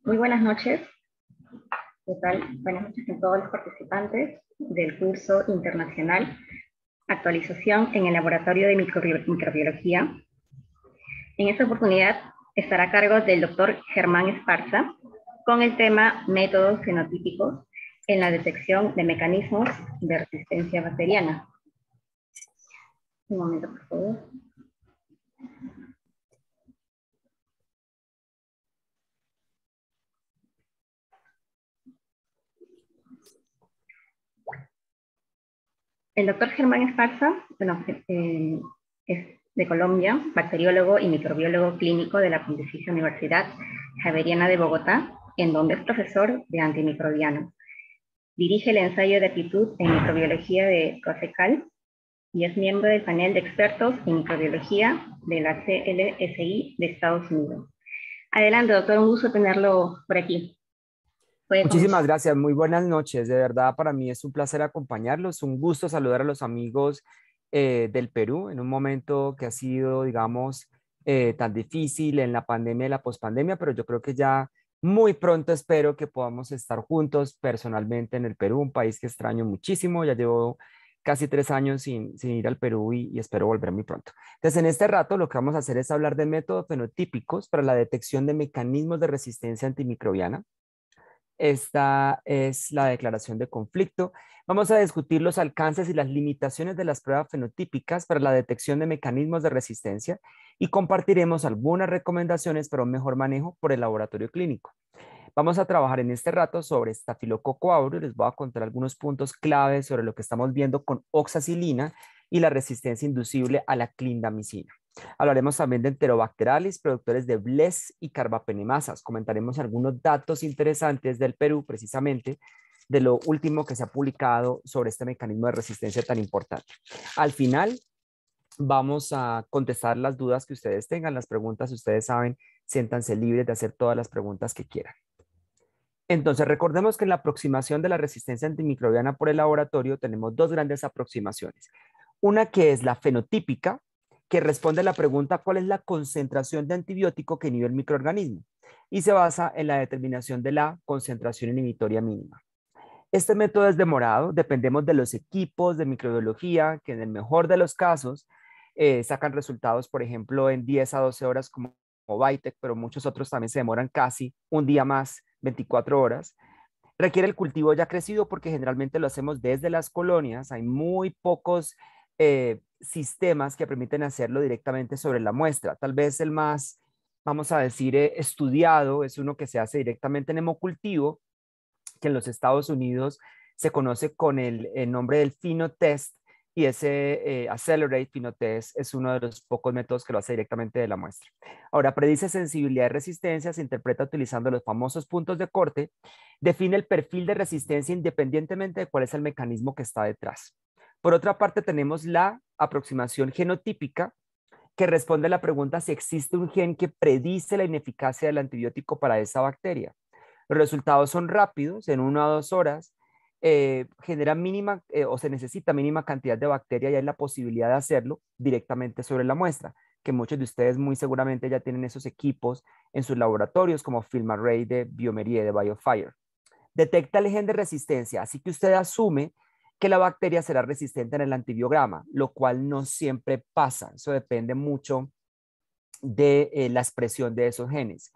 Muy buenas noches. ¿Qué tal? Buenas noches a todos los participantes del curso internacional Actualización en el Laboratorio de Microbiología. En esta oportunidad estará a cargo del doctor Germán Esparza con el tema métodos fenotípicos en la detección de mecanismos de resistencia bacteriana. Un momento, por favor. El doctor Germán Esparza, es de Colombia, bacteriólogo y microbiólogo clínico de la Pontificia Universidad Javeriana de Bogotá, en donde es profesor de antimicrobiano. Dirige el ensayo de aptitud en microbiología de COSECAL y es miembro del panel de expertos en microbiología de la CLSI de Estados Unidos. Adelante, doctor, un gusto tenerlo por aquí. Muchísimas gracias, muy buenas noches. De verdad, para mí es un placer acompañarlos, un gusto saludar a los amigos del Perú en un momento que ha sido, digamos, tan difícil en la pandemia y la pospandemia, pero yo creo que ya muy pronto espero que podamos estar juntos personalmente en el Perú, un país que extraño muchísimo. Ya llevo casi 3 años sin ir al Perú y espero volver muy pronto. Entonces, en este rato lo que vamos a hacer es hablar de métodos fenotípicos para la detección de mecanismos de resistencia antimicrobiana. Esta es la declaración de conflicto. Vamos a discutir los alcances y las limitaciones de las pruebas fenotípicas para la detección de mecanismos de resistencia y compartiremos algunas recomendaciones para un mejor manejo por el laboratorio clínico. Vamos a trabajar en este rato sobre Staphylococcus aureus. Les voy a contar algunos puntos claves sobre lo que estamos viendo con oxacilina y la resistencia inducible a la clindamicina. Hablaremos también de Enterobacterales, productores de BLES y carbapenemasas. Comentaremos algunos datos interesantes del Perú, precisamente, de lo último que se ha publicado sobre este mecanismo de resistencia tan importante. Al final, vamos a contestar las dudas que ustedes tengan, las preguntas. Ustedes saben, siéntanse libres de hacer todas las preguntas que quieran. Entonces, recordemos que en la aproximación de la resistencia antimicrobiana por el laboratorio tenemos dos grandes aproximaciones. Una que es la fenotípica, que responde a la pregunta ¿cuál es la concentración de antibiótico que inhibe el microorganismo? Y se basa en la determinación de la concentración inhibitoria mínima. Este método es demorado, dependemos de los equipos de microbiología, que en el mejor de los casos sacan resultados, por ejemplo, en 10 a 12 horas como Vitec, pero muchos otros también se demoran casi un día más, 24 horas. Requiere el cultivo ya crecido porque generalmente lo hacemos desde las colonias. Hay muy pocos sistemas que permiten hacerlo directamente sobre la muestra. Tal vez el más, vamos a decir, estudiado es uno que se hace directamente en hemocultivo, que en los Estados Unidos se conoce con el nombre del PhenoTest, y ese Accelerate PhenoTest es uno de los pocos métodos que lo hace directamente de la muestra. Ahora, predice sensibilidad y resistencia, se interpreta utilizando los famosos puntos de corte, define el perfil de resistencia independientemente de cuál es el mecanismo que está detrás. Por otra parte, tenemos la aproximación genotípica, que responde a la pregunta si existe un gen que predice la ineficacia del antibiótico para esa bacteria. Los resultados son rápidos, en 1 a 2 horas, genera mínima o se necesita mínima cantidad de bacteria y hay la posibilidad de hacerlo directamente sobre la muestra, que muchos de ustedes muy seguramente ya tienen esos equipos en sus laboratorios como FilmArray de Biomerie, de BioFire. Detecta el gen de resistencia, así que usted asume que la bacteria será resistente en el antibiograma, lo cual no siempre pasa. Eso depende mucho de la expresión de esos genes.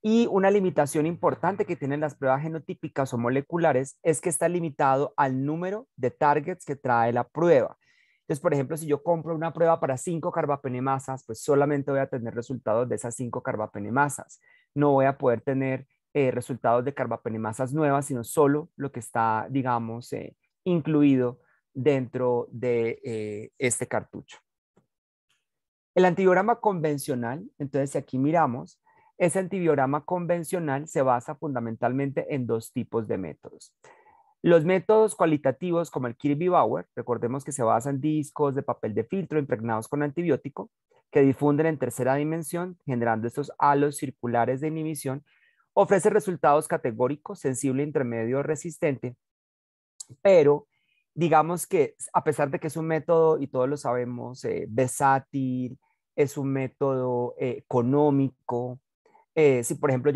Y una limitación importante que tienen las pruebas genotípicas o moleculares es que está limitado al número de targets que trae la prueba. Entonces, por ejemplo, si yo compro una prueba para 5 carbapenemasas, pues solamente voy a tener resultados de esas 5 carbapenemasas. No voy a poder tener resultados de carbapenemasas nuevas, sino solo lo que está, digamos, incluido dentro de este cartucho. El antibiograma convencional, entonces si aquí miramos, ese antibiograma convencional se basa fundamentalmente en dos tipos de métodos. Los métodos cualitativos como el Kirby-Bauer, recordemos que se basan en discos de papel de filtro impregnados con antibiótico que difunden en tercera dimensión, generando estos halos circulares de inhibición, ofrece resultados categóricos, sensible, intermedio, resistente, pero digamos que a pesar de que es un método, y todos lo sabemos, versátil, es un método económico, Si, por ejemplo,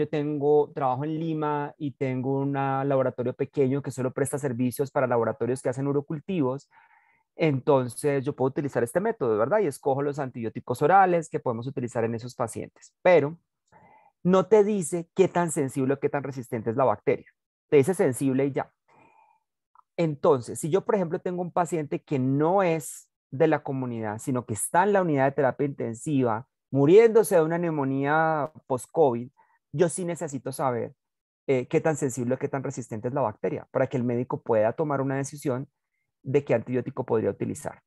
trabajo en Lima y tengo un laboratorio pequeño que solo presta servicios para laboratorios que hacen urocultivos, entonces yo puedo utilizar este método, ¿verdad? Y escojo los antibióticos orales que podemos utilizar en esos pacientes. Pero no te dice qué tan sensible o qué tan resistente es la bacteria. Te dice sensible y ya. Entonces, si yo, por ejemplo, tengo un paciente que no es de la comunidad, sino que está en la unidad de terapia intensiva, muriéndose de una neumonía post-COVID, yo sí necesito saber qué tan sensible o qué tan resistente es la bacteria para que el médico pueda tomar una decisión de qué antibiótico podría utilizar.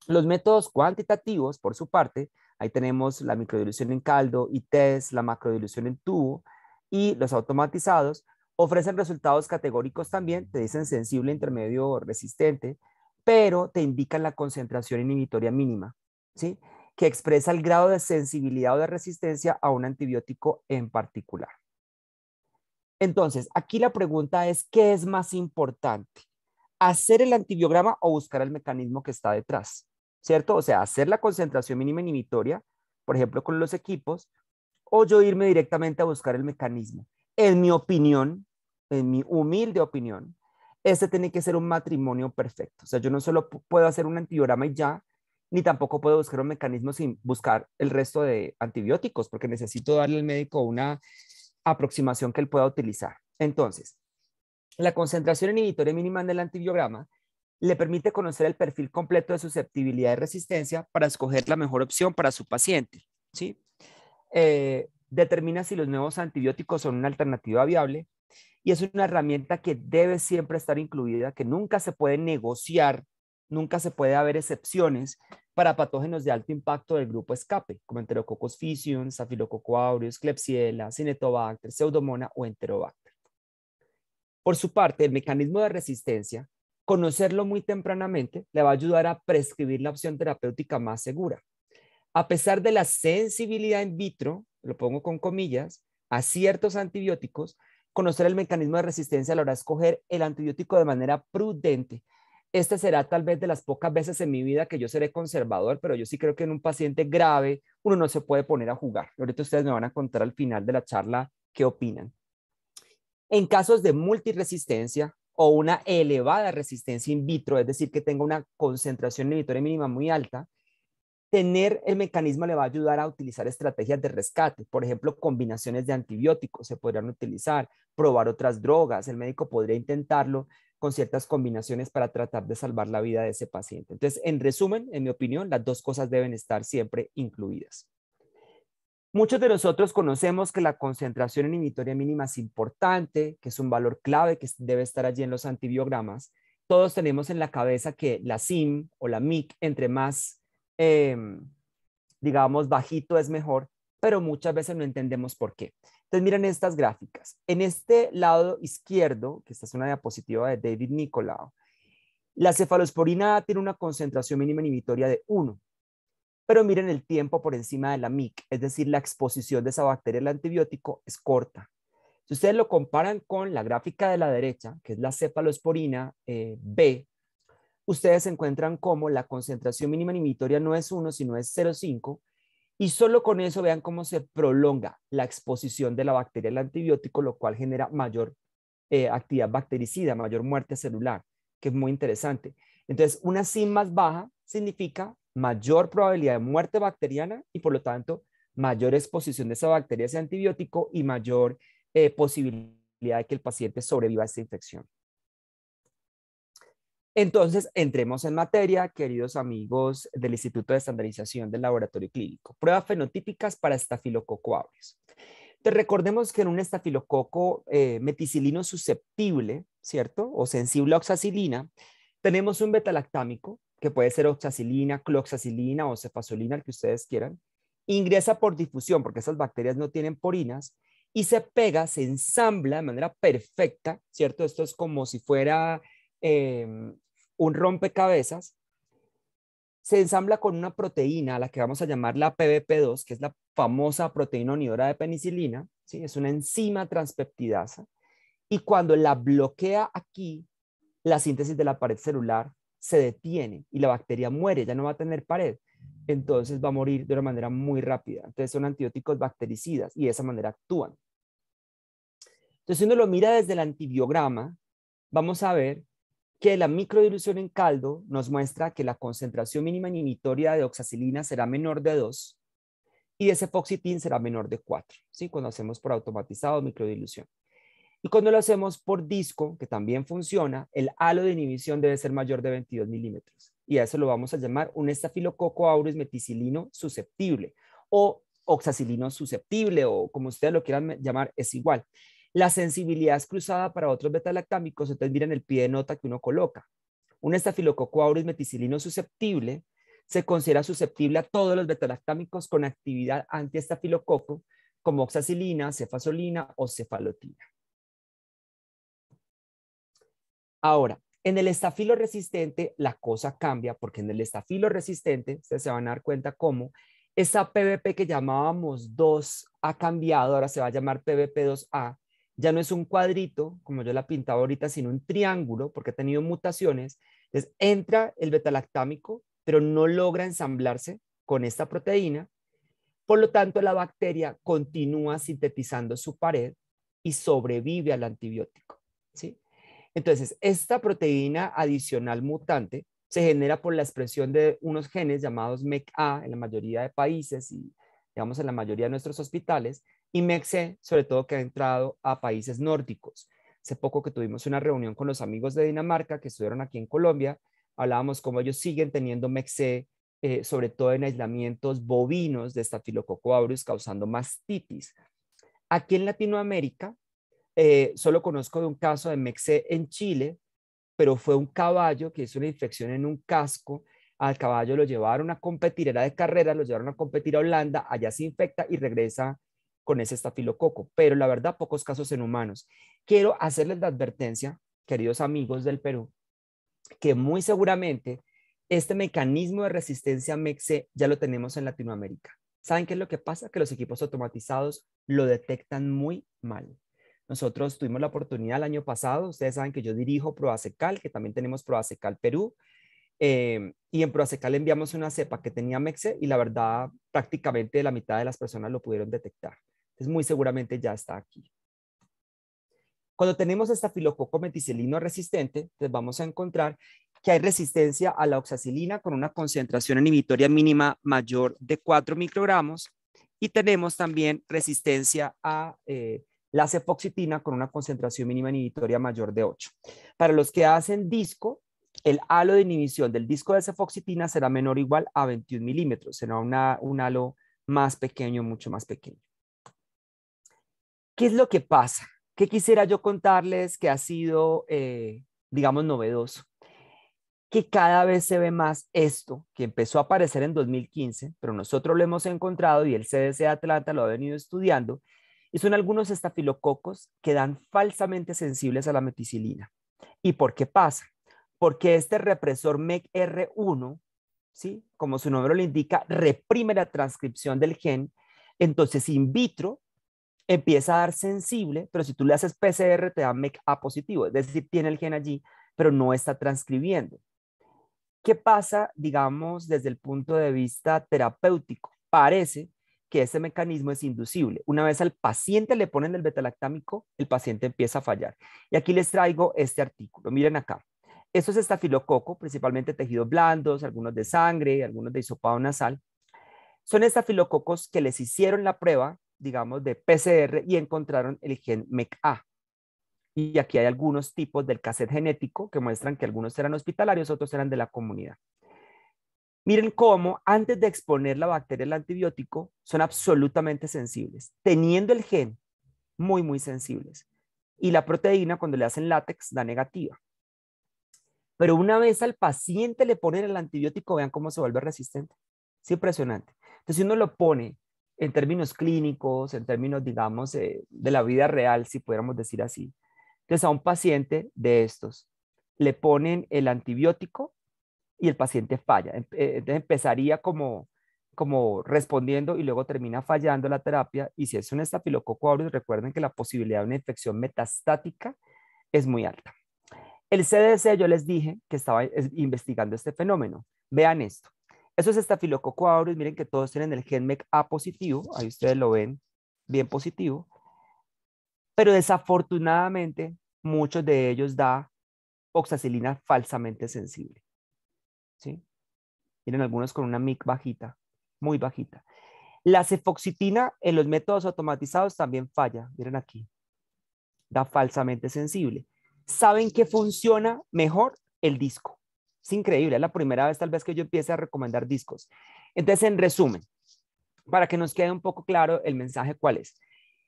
Los métodos cuantitativos, por su parte, ahí tenemos la microdilución en caldo y test, la macrodilución en tubo, y los automatizados ofrecen resultados categóricos también, te dicen sensible, intermedio o resistente, pero te indican la concentración inhibitoria mínima, ¿sí? Que expresa el grado de sensibilidad o de resistencia a un antibiótico en particular. Entonces, aquí la pregunta es, ¿qué es más importante? ¿Hacer el antibiograma o buscar el mecanismo que está detrás? ¿Cierto? O sea, hacer la concentración mínima inhibitoria, por ejemplo, con los equipos, o yo irme directamente a buscar el mecanismo. En mi opinión, en mi humilde opinión, este tiene que ser un matrimonio perfecto. O sea, yo no solo puedo hacer un antibiograma y ya, ni tampoco puedo buscar un mecanismo sin buscar el resto de antibióticos, porque necesito darle al médico una aproximación que él pueda utilizar. Entonces, la concentración inhibitoria mínima del antibiograma le permite conocer el perfil completo de susceptibilidad y resistencia para escoger la mejor opción para su paciente, ¿sí? Determina si los nuevos antibióticos son una alternativa viable y es una herramienta que debe siempre estar incluida, que nunca se puede negociar, nunca se puede haber excepciones para patógenos de alto impacto del grupo escape, como Enterococcus faecium, Staphylococcus aureus, Klebsiella, Cinetobacter, Pseudomonas o Enterobacter. Por su parte, el mecanismo de resistencia, conocerlo muy tempranamente, le va a ayudar a prescribir la opción terapéutica más segura. A pesar de la sensibilidad in vitro, lo pongo con comillas, a ciertos antibióticos, conocer el mecanismo de resistencia a la hora de escoger el antibiótico de manera prudente. Este será tal vez de las pocas veces en mi vida que yo seré conservador, pero yo sí creo que en un paciente grave uno no se puede poner a jugar. Ahorita ustedes me van a contar al final de la charla qué opinan. En casos de multiresistencia o una elevada resistencia in vitro, es decir, que tenga una concentración inhibitoria mínima muy alta, tener el mecanismo le va a ayudar a utilizar estrategias de rescate, por ejemplo, combinaciones de antibióticos se podrían utilizar, probar otras drogas, el médico podría intentarlo con ciertas combinaciones para tratar de salvar la vida de ese paciente. Entonces, en resumen, en mi opinión, las dos cosas deben estar siempre incluidas. Muchos de nosotros conocemos que la concentración inhibitoria mínima es importante, que es un valor clave que debe estar allí en los antibiogramas. Todos tenemos en la cabeza que la SIM o la MIC, entre más digamos, bajito es mejor, pero muchas veces no entendemos por qué. Entonces, miren estas gráficas. En este lado izquierdo, que esta es una diapositiva de David Nicolau, la cefalosporina tiene una concentración mínima inhibitoria de 1, pero miren el tiempo por encima de la MIC, es decir, la exposición de esa bacteria al antibiótico es corta. Si ustedes lo comparan con la gráfica de la derecha, que es la cefalosporina B, ustedes encuentran cómo la concentración mínima inhibitoria no es 1, sino es 0,5, y solo con eso vean cómo se prolonga la exposición de la bacteria al antibiótico, lo cual genera mayor actividad bactericida, mayor muerte celular, que es muy interesante. Entonces, una SIM más baja significa mayor probabilidad de muerte bacteriana y por lo tanto mayor exposición de esa bacteria a ese antibiótico y mayor posibilidad de que el paciente sobreviva a esta infección. Entonces, entremos en materia, queridos amigos del Instituto de Estandarización del Laboratorio Clínico. Pruebas fenotípicas para Staphylococcus aureus. Entonces, recordemos que en un estafilococo meticilino susceptible, ¿cierto? O sensible a oxacilina, tenemos un betalactámico, que puede ser oxacilina, cloxacilina o cefazolina, el que ustedes quieran. Ingresa por difusión, porque esas bacterias no tienen porinas, y se pega, se ensambla de manera perfecta, ¿cierto? Esto es como si fuera un rompecabezas, se ensambla con una proteína a la que vamos a llamar la PBP2, que es la famosa proteína unidora de penicilina, ¿sí? Es una enzima transpeptidasa, y cuando la bloquea aquí, la síntesis de la pared celular se detiene y la bacteria muere, ya no va a tener pared. entonces va a morir de una manera muy rápida. Entonces son antibióticos bactericidas y de esa manera actúan. Entonces, si uno lo mira desde el antibiograma, vamos a ver que la microdilución en caldo nos muestra que la concentración mínima inhibitoria de oxacilina será menor de 2 y de cefoxitin será menor de 4, ¿sí? Cuando hacemos por automatizado microdilución. Y cuando lo hacemos por disco, que también funciona, el halo de inhibición debe ser mayor de 22 milímetros. Y a eso lo vamos a llamar un estafilococo aureus meticilino susceptible o oxacilino susceptible, o como ustedes lo quieran llamar, es igual. La sensibilidad es cruzada para otros betalactámicos, entonces miren el pie de nota que uno coloca. Un estafilococo aureus meticilino susceptible se considera susceptible a todos los betalactámicos con actividad antiestafilococo, como oxacilina, cefazolina o cefalotina. Ahora, en el estafilo resistente la cosa cambia, porque en el estafilo resistente, ustedes se van a dar cuenta cómo esa PVP que llamábamos 2 ha cambiado, ahora se va a llamar PVP2A, ya no es un cuadrito, como yo la pintaba ahorita, sino un triángulo, porque ha tenido mutaciones. Entonces entra el betalactámico, pero no logra ensamblarse con esta proteína, por lo tanto la bacteria continúa sintetizando su pared y sobrevive al antibiótico, ¿sí? Entonces, esta proteína adicional mutante se genera por la expresión de unos genes llamados MECA en la mayoría de países y, digamos, en la mayoría de nuestros hospitales, y MECC, sobre todo, que ha entrado a países nórdicos. Hace poco que tuvimos una reunión con los amigos de Dinamarca que estuvieron aquí en Colombia, hablábamos cómo ellos siguen teniendo MECC, sobre todo en aislamientos bovinos de Staphylococcus aureus causando mastitis. Aquí en Latinoamérica, solo conozco de un caso de MECC en Chile, pero fue un caballo que hizo una infección en un casco. Al caballo lo llevaron a competir, era de carrera, lo llevaron a competir a Holanda, allá se infecta y regresa con ese estafilococo, pero la verdad pocos casos en humanos. Quiero hacerles la advertencia, queridos amigos del Perú, que muy seguramente este mecanismo de resistencia a MECC ya lo tenemos en Latinoamérica. ¿Saben qué es lo que pasa? Que los equipos automatizados lo detectan muy mal. Nosotros tuvimos la oportunidad el año pasado, ustedes saben que yo dirijo Proacecal, que también tenemos Proacecal Perú, y en Proacecal enviamos una cepa que tenía MECC y la verdad prácticamente la mitad de las personas lo pudieron detectar. Entonces muy seguramente ya está aquí. Cuando tenemos estafilococo meticilino resistente, entonces vamos a encontrar que hay resistencia a la oxacilina con una concentración inhibitoria mínima mayor de 4 microgramos y tenemos también resistencia a la cefoxitina con una concentración mínima inhibitoria mayor de 8. Para los que hacen disco, el halo de inhibición del disco de cefoxitina será menor o igual a 21 milímetros, será un halo más pequeño, mucho más pequeño. ¿Qué es lo que pasa? ¿Qué quisiera yo contarles que ha sido, digamos, novedoso? Que cada vez se ve más esto, que empezó a aparecer en 2015, pero nosotros lo hemos encontrado y el CDC de Atlanta lo ha venido estudiando, y son algunos estafilococos que dan falsamente sensibles a la meticilina. ¿Y por qué pasa? Porque este represor MECR1, ¿sí? Como su nombre lo indica, reprime la transcripción del gen, entonces in vitro empieza a dar sensible, pero si tú le haces PCR te da MECA positivo, es decir, tiene el gen allí, pero no está transcribiendo. ¿Qué pasa, digamos, desde el punto de vista terapéutico? Parece que ese mecanismo es inducible. Una vez al paciente le ponen el betalactámico, el paciente empieza a fallar. Y aquí les traigo este artículo. Miren acá. Esto es estafilococo, principalmente tejidos blandos, algunos de sangre, algunos de hisopado nasal. Son estafilococos que les hicieron la prueba, digamos, de PCR y encontraron el gen MECA. Y aquí hay algunos tipos del cassette genético que muestran que algunos eran hospitalarios, otros eran de la comunidad. Miren cómo antes de exponer la bacteria al antibiótico son absolutamente sensibles, teniendo el gen muy, muy sensibles. Y la proteína cuando le hacen látex da negativa. Pero una vez al paciente le ponen el antibiótico, vean cómo se vuelve resistente. Es impresionante. Entonces, si uno lo pone en términos clínicos, en términos, digamos, de la vida real, si pudiéramos decir así. Entonces, a un paciente de estos le ponen el antibiótico y el paciente falla. Entonces, empezaría como respondiendo y luego termina fallando la terapia. Y si es un estafilococo aureus, recuerden que la posibilidad de una infección metastática es muy alta. El CDC, yo les dije que estaba investigando este fenómeno. Vean esto. Esos Staphylococcus aureus, miren que todos tienen el gen MECA positivo, ahí ustedes lo ven bien positivo, pero desafortunadamente muchos de ellos da oxacilina falsamente sensible, ¿sí? Miren algunos con una MIC bajita, muy bajita. La cefoxitina en los métodos automatizados también falla, miren aquí, da falsamente sensible. ¿Saben qué funciona mejor? El disco. Es increíble, es la primera vez tal vez que yo empiece a recomendar discos. Entonces, en resumen, para que nos quede un poco claro el mensaje, ¿cuál es?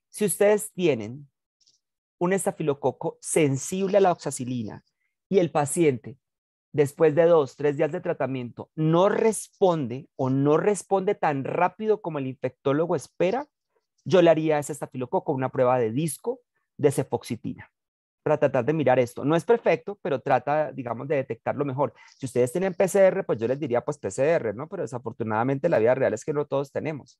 Si ustedes tienen un estafilococo sensible a la oxacilina y el paciente, después de 2, 3 días de tratamiento, no responde o no responde tan rápido como el infectólogo espera, yo le haría a ese estafilococo una prueba de disco de cefoxitina para tratar de mirar esto. No es perfecto, pero trata, digamos, de detectarlo mejor. Si ustedes tienen PCR, pues yo les diría, pues PCR, ¿no? Pero desafortunadamente la vida real es que no todos tenemos.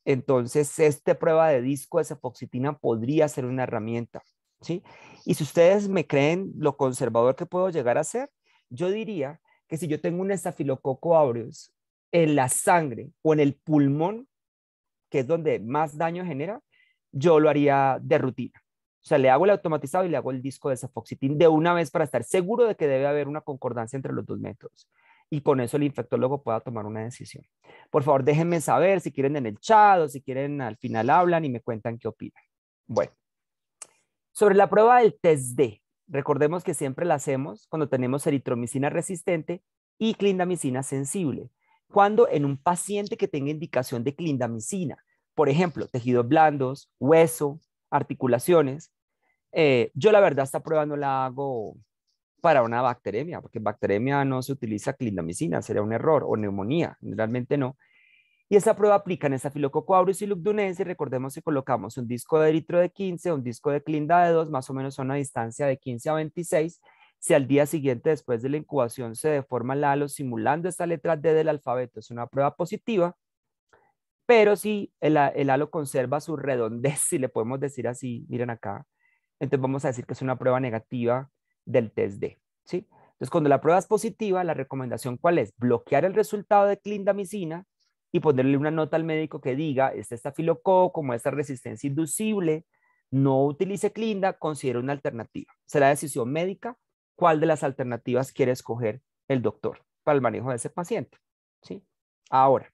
Entonces, esta prueba de disco de cefoxitina podría ser una herramienta, ¿sí? Y si ustedes me creen lo conservador que puedo llegar a ser, yo diría que si yo tengo un estafilococo aureus en la sangre o en el pulmón, que es donde más daño genera, yo lo haría de rutina. O sea, le hago el automatizado y le hago el disco de cefoxitin de una vez para estar seguro de que debe haber una concordancia entre los dos métodos. Y con eso el infectólogo pueda tomar una decisión. Por favor, déjenme saber si quieren en el chat o si quieren al final hablan y me cuentan qué opinan. Bueno, sobre la prueba del test D, recordemos que siempre la hacemos cuando tenemos eritromicina resistente y clindamicina sensible. Cuando en un paciente que tenga indicación de clindamicina, por ejemplo, tejidos blandos, hueso, articulaciones, yo la verdad esta prueba no la hago para una bacteremia, porque en bacteremia no se utiliza clindamicina, sería un error, o neumonía, realmente no. Y esa prueba aplica en Staphylococcus aureus y lugdunensis. Recordemos que colocamos un disco de eritro de 15, un disco de clinda de 2, más o menos a una distancia de 15 a 26. Si al día siguiente, después de la incubación, se deforma el halo simulando esta letra D del alfabeto, es una prueba positiva. Pero si el halo conserva su redondez, si le podemos decir así, miren acá, entonces vamos a decir que es una prueba negativa del test D, ¿sí? Entonces, cuando la prueba es positiva, la recomendación ¿cuál es? Bloquear el resultado de clindamicina y ponerle una nota al médico que diga, este estafilococo, como esta resistencia inducible, no utilice clinda, considere una alternativa. Será decisión médica cuál de las alternativas quiere escoger el doctor para el manejo de ese paciente, ¿sí? Ahora,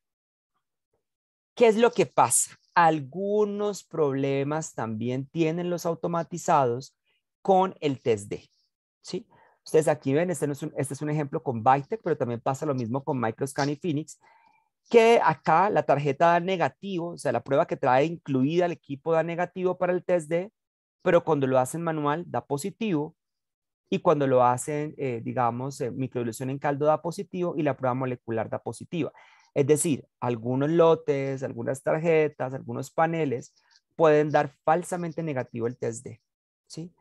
¿qué es lo que pasa? Algunos problemas también tienen los automatizados con el test D, ¿sí? Ustedes aquí ven, este es un ejemplo con Bytec, pero también pasa lo mismo con Microscan y Phoenix, que acá la tarjeta da negativo, o sea, la prueba que trae incluida el equipo da negativo para el test D, pero cuando lo hacen manual da positivo, y cuando lo hacen, digamos, microilusión en caldo da positivo y la prueba molecular da positiva. Es decir, algunos lotes, algunas tarjetas, algunos paneles pueden dar falsamente negativo el test D, ¿sí?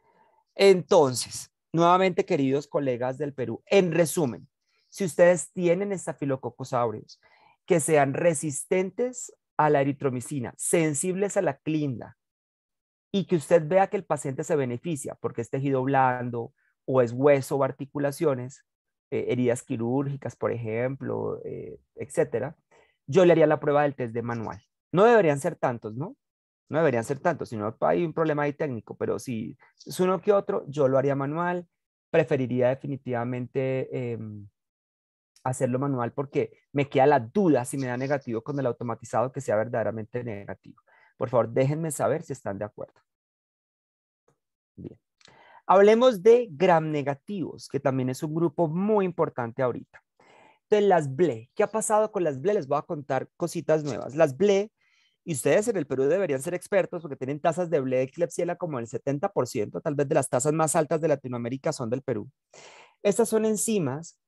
Entonces, nuevamente, queridos colegas del Perú, en resumen, si ustedes tienen Staphylococcus aureus que sean resistentes a la eritromicina, sensibles a la clinda, y que usted vea que el paciente se beneficia porque es tejido blando o es hueso o articulaciones, heridas quirúrgicas, por ejemplo, etcétera, yo le haría la prueba del test de manual. No deberían ser tantos, ¿no? No deberían ser tantos, sino hay un problema ahí técnico, pero si es uno que otro, yo lo haría manual. Preferiría definitivamente hacerlo manual porque me queda la duda si me da negativo con el automatizado que sea verdaderamente negativo. Por favor, déjenme saber si están de acuerdo. Bien. Hablemos de gram negativos, que también es un grupo muy importante ahorita. Entonces, las BLE. ¿Qué ha pasado con las BLE? Les voy a contar cositas nuevas. Las BLE, y ustedes en el Perú deberían ser expertos porque tienen tasas de BLE de Klebsiella como el 70%, tal vez de las tasas más altas de Latinoamérica son del Perú. Estas son enzimas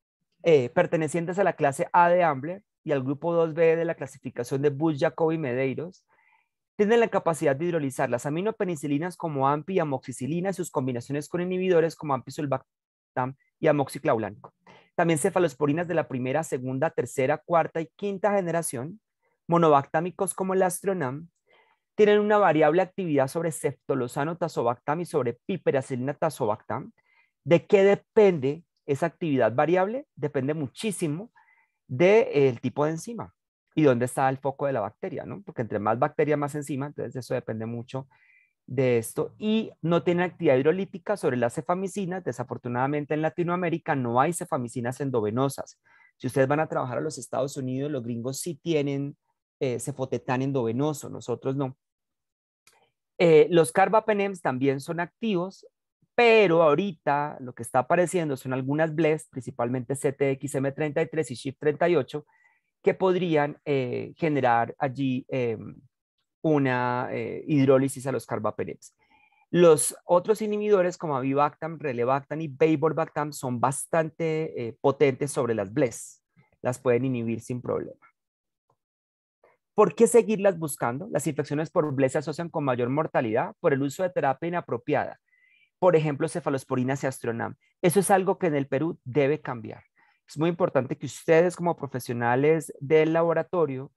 pertenecientes a la clase A de Ambler y al grupo 2B de la clasificación de Bush, Jacob y Medeiros. Tienen la capacidad de hidrolizar las aminopenicilinas como AMPI y amoxicilina y sus combinaciones con inhibidores como AMPI-sulbactam y amoxiclaulánico. También cefalosporinas de la primera, segunda, tercera, cuarta y quinta generación, monobactámicos como el astronam, tienen una variable actividad sobre ceftolosano tazobactam y sobre piperacilina tazobactam. ¿De qué depende esa actividad variable? Depende muchísimo del tipo de enzima y dónde está el foco de la bacteria, ¿no? Porque entre más bacteria, más enzima, entonces eso depende mucho de esto. Y no tiene actividad hidrolítica sobre las cefamicinas. Desafortunadamente en Latinoamérica no hay cefamicinas endovenosas. Si ustedes van a trabajar a los Estados Unidos, los gringos sí tienen cefotetán endovenoso, nosotros no. Los carbapenems también son activos, pero ahorita lo que está apareciendo son algunas BLES, principalmente CTXM33 y SHIP38, que podrían generar allí una hidrólisis a los carbapenems. Los otros inhibidores como avibactam, relebactam y vaborbactam son bastante potentes sobre las BLES. Las pueden inhibir sin problema. ¿Por qué seguirlas buscando? Las infecciones por BLES se asocian con mayor mortalidad por el uso de terapia inapropiada. Por ejemplo, cefalosporinas y astronam. Eso es algo que en el Perú debe cambiar. Es muy importante que ustedes como profesionales del laboratorio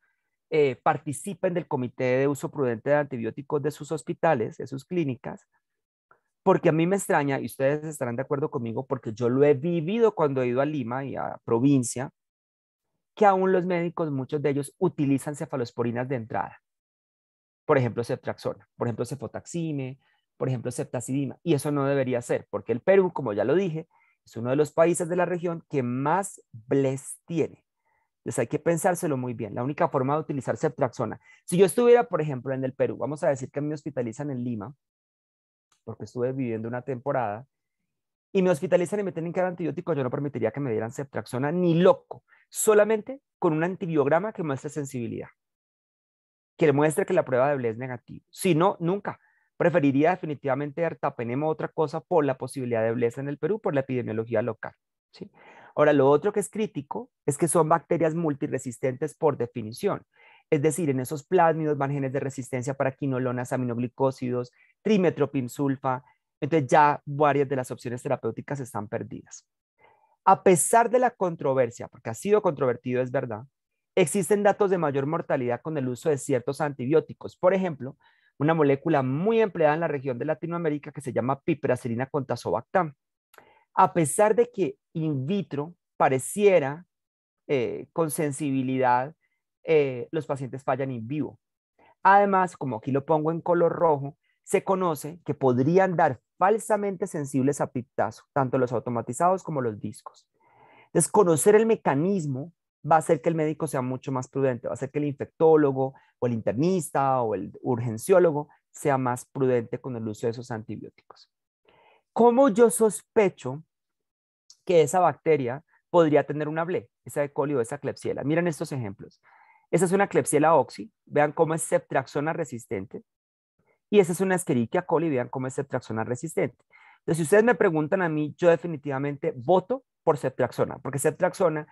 participen del comité de uso prudente de antibióticos de sus hospitales, de sus clínicas, porque a mí me extraña, y ustedes estarán de acuerdo conmigo, porque yo lo he vivido cuando he ido a Lima y a provincia, que aún los médicos, muchos de ellos, utilizan cefalosporinas de entrada. Por ejemplo, ceftriaxona, por ejemplo, cefotaxime, por ejemplo, ceftazidima. Y eso no debería ser, porque el Perú, como ya lo dije, es uno de los países de la región que más BLES tiene. Entonces hay que pensárselo muy bien. La única forma de utilizar ceftriaxona. Si yo estuviera, por ejemplo, en el Perú, vamos a decir que me hospitalizan en Lima, porque estuve viviendo una temporada, y me hospitalizan y me tienen que dar antibióticos, yo no permitiría que me dieran ceftriaxona ni loco, solamente con un antibiograma que muestre sensibilidad, que le muestre que la prueba de BLES es negativa. Si no, nunca. Preferiría definitivamente ertapenem o otra cosa por la posibilidad de BLES en el Perú, por la epidemiología local, ¿sí? Ahora, lo otro que es crítico es que son bacterias multiresistentes por definición. Es decir, en esos plásmidos van genes de resistencia para quinolonas, aminoglicósidos, trimetropimsulfa. Entonces ya varias de las opciones terapéuticas están perdidas. A pesar de la controversia, porque ha sido controvertido, es verdad, existen datos de mayor mortalidad con el uso de ciertos antibióticos. Por ejemplo, una molécula muy empleada en la región de Latinoamérica que se llama piperacillina con tazobactam. A pesar de que in vitro pareciera con sensibilidad, los pacientes fallan in vivo. Además, como aquí lo pongo en color rojo, se conoce que podrían dar falsamente sensibles a piptazo, tanto los automatizados como los discos. Entonces, conocer el mecanismo va a hacer que el médico sea mucho más prudente, va a hacer que el infectólogo o el internista o el urgenciólogo sea más prudente con el uso de esos antibióticos. ¿Cómo yo sospecho que esa bacteria podría tener una BLE, esa E. coli o esa Klebsiella? Miren estos ejemplos. Esa es una Klebsiella oxy, vean cómo es ceftriaxona resistente. Y esa es una Escherichia coli, vean cómo es ceftriaxona resistente. Entonces, si ustedes me preguntan a mí, yo definitivamente voto por ceftriaxona, porque ceftriaxona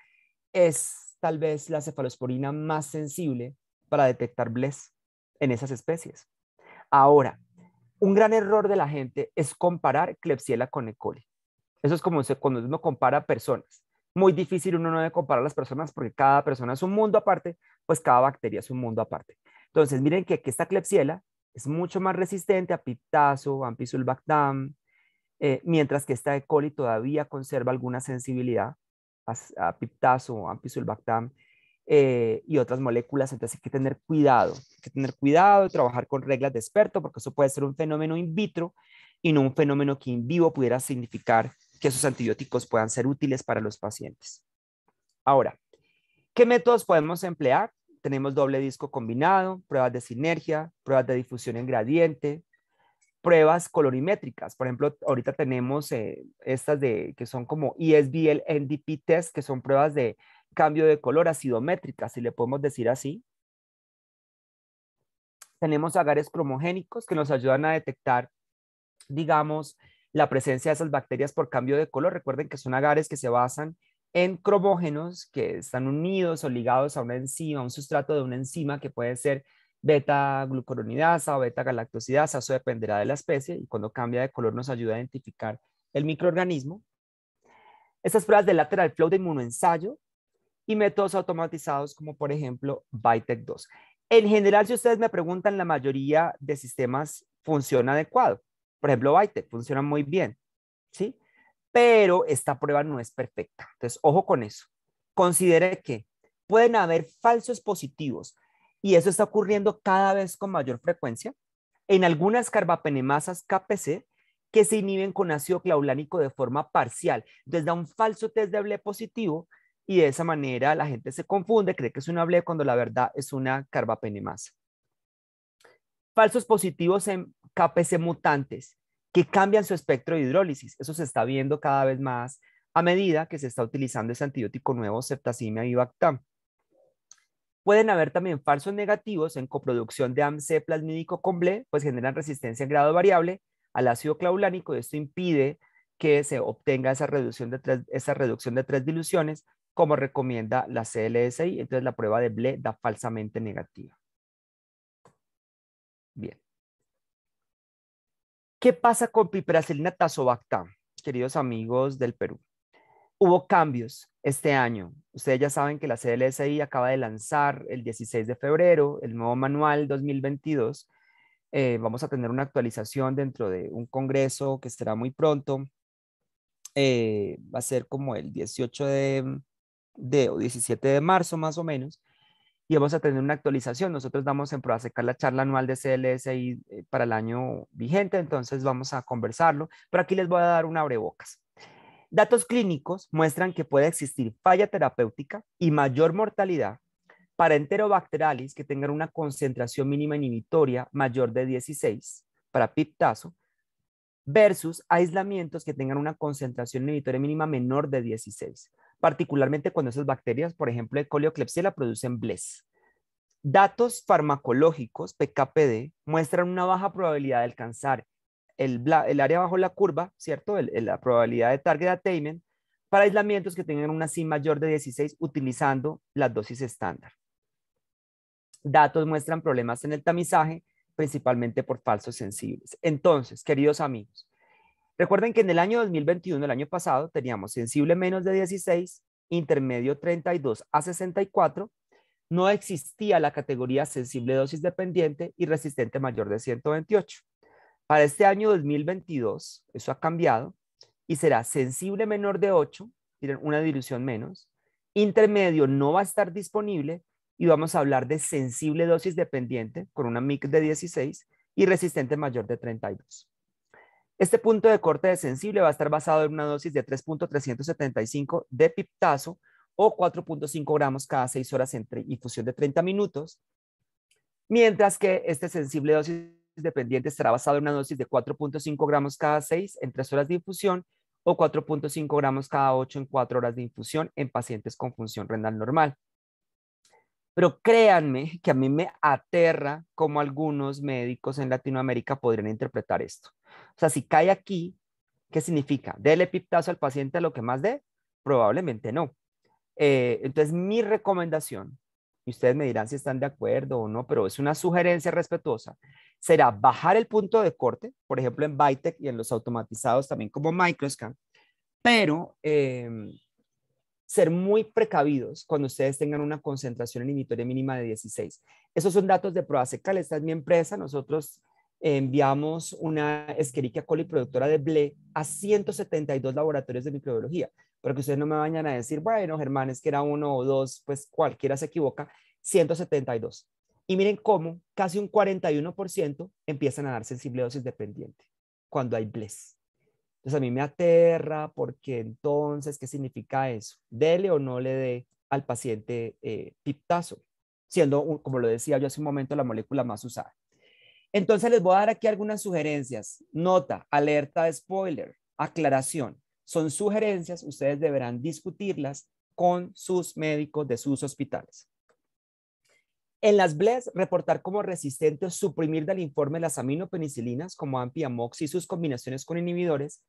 es tal vez la cefalosporina más sensible para detectar BLES en esas especies. Ahora, un gran error de la gente es comparar Klebsiella con E. coli. Eso es como cuando uno compara personas. Muy difícil, uno no debe comparar las personas porque cada persona es un mundo aparte, pues cada bacteria es un mundo aparte. Entonces, miren que esta Klebsiella es mucho más resistente a piptazo, ampicillobactam, mientras que esta E. coli todavía conserva alguna sensibilidad a piptazo, ampicillobactam y otras moléculas. Entonces hay que tener cuidado y trabajar con reglas de experto, porque eso puede ser un fenómeno in vitro y no un fenómeno que in vivo pudiera significar que esos antibióticos puedan ser útiles para los pacientes. Ahora, ¿qué métodos podemos emplear? Tenemos doble disco combinado, pruebas de sinergia, pruebas de difusión en gradiente, pruebas colorimétricas. Por ejemplo, ahorita tenemos estas que son como ESBL NDP test, que son pruebas de cambio de color acidométricas, si le podemos decir así. Tenemos agares cromogénicos que nos ayudan a detectar, digamos, la presencia de esas bacterias por cambio de color. Recuerden que son agares que se basan en cromógenos que están unidos o ligados a una enzima, a un sustrato de una enzima que puede ser beta-glucuronidasa o beta-galactosidasa, eso dependerá de la especie, y cuando cambia de color nos ayuda a identificar el microorganismo. Estas pruebas de lateral flow de inmunoensayo y métodos automatizados como por ejemplo Vitek2. En general, si ustedes me preguntan, la mayoría de sistemas funciona adecuado. Por ejemplo, Vitek funciona muy bien, ¿sí? Pero esta prueba no es perfecta. Entonces, ojo con eso. Considere que pueden haber falsos positivos y eso está ocurriendo cada vez con mayor frecuencia en algunas carbapenemasas KPC que se inhiben con ácido clavulánico de forma parcial. Entonces da un falso test de BLE positivo y de esa manera la gente se confunde, cree que es una BLE cuando la verdad es una carbapenemasa. Falsos positivos en KPC mutantes que cambian su espectro de hidrólisis. Eso se está viendo cada vez más a medida que se está utilizando ese antibiótico nuevo, ceftazimia y Bactam. Pueden haber también falsos negativos en coproducción de AMC plasmídico con BLE, pues generan resistencia en grado variable al ácido clavulánico y esto impide que se obtenga esa reducción de 3 diluciones, como recomienda la CLSI. Entonces la prueba de BLE da falsamente negativa. Bien. ¿Qué pasa con piperacilina tazobactam, queridos amigos del Perú? Hubo cambios este año. Ustedes ya saben que la CLSI acaba de lanzar el 16 de febrero el nuevo manual 2022. Vamos a tener una actualización dentro de un congreso que estará muy pronto. Va a ser como el 18 o 17 de marzo más o menos. Y vamos a tener una actualización. Nosotros damos en Proasecar la charla anual de CLSI para el año vigente, entonces vamos a conversarlo. Pero aquí les voy a dar un abrebocas. Datos clínicos muestran que puede existir falla terapéutica y mayor mortalidad para enterobacterialis que tengan una concentración mínima inhibitoria mayor de 16 para piptazo versus aislamientos que tengan una concentración inhibitoria mínima menor de 16, particularmente cuando esas bacterias, por ejemplo, E. coli o Klebsiella, producen BLES. Datos farmacológicos, PKPD, muestran una baja probabilidad de alcanzar el área bajo la curva, ¿cierto? La probabilidad de target attainment para aislamientos que tengan una SIM mayor de 16 utilizando las dosis estándar. Datos muestran problemas en el tamizaje, principalmente por falsos sensibles. Entonces, queridos amigos, recuerden que en el año 2021, el año pasado, teníamos sensible menos de 16, intermedio 32 a 64, no existía la categoría sensible dosis dependiente y resistente mayor de 128. Para este año 2022, eso ha cambiado y será sensible menor de 8, tienen una dilución menos, intermedio no va a estar disponible y vamos a hablar de sensible dosis dependiente con una MIC de 16 y resistente mayor de 32. Este punto de corte de sensible va a estar basado en una dosis de 3.375 de piptazo o 4.5 gramos cada 6 horas entre infusión de 30 minutos, mientras que este sensible dosis dependiente estará basado en una dosis de 4.5 gramos cada 6 en 3 horas de infusión o 4.5 gramos cada 8 en 4 horas de infusión en pacientes con función renal normal. Pero créanme que a mí me aterra cómo algunos médicos en Latinoamérica podrían interpretar esto. O sea, si cae aquí, ¿qué significa? ¿Dele piptazo al paciente a lo que más dé? Probablemente no. Entonces, mi recomendación, y ustedes me dirán si están de acuerdo o no, pero es una sugerencia respetuosa, será bajar el punto de corte, por ejemplo en Vitec y en los automatizados también como Microscan, pero ser muy precavidos cuando ustedes tengan una concentración inhibitoria mínima de 16. Esos son datos de Proasecal, esta es mi empresa, nosotros enviamos una Escherichia coli productora de BLE a 172 laboratorios de microbiología, pero que ustedes no me vayan a decir, bueno, Germán, es que era 1 o 2, pues cualquiera se equivoca, 172. Y miren cómo casi un 41% empiezan a dar sensible dosis dependiente cuando hay BLES. Entonces a mí me aterra porque entonces, ¿qué significa eso? Dele o no le dé al paciente piptazo, siendo, como lo decía yo hace un momento, la molécula más usada. Entonces les voy a dar aquí algunas sugerencias. Nota, alerta de spoiler, aclaración. Son sugerencias, ustedes deberán discutirlas con sus médicos de sus hospitales. En las BLES, reportar como resistente o suprimir del informe las aminopenicilinas como AMPI, AMOX y sus combinaciones con inhibidores,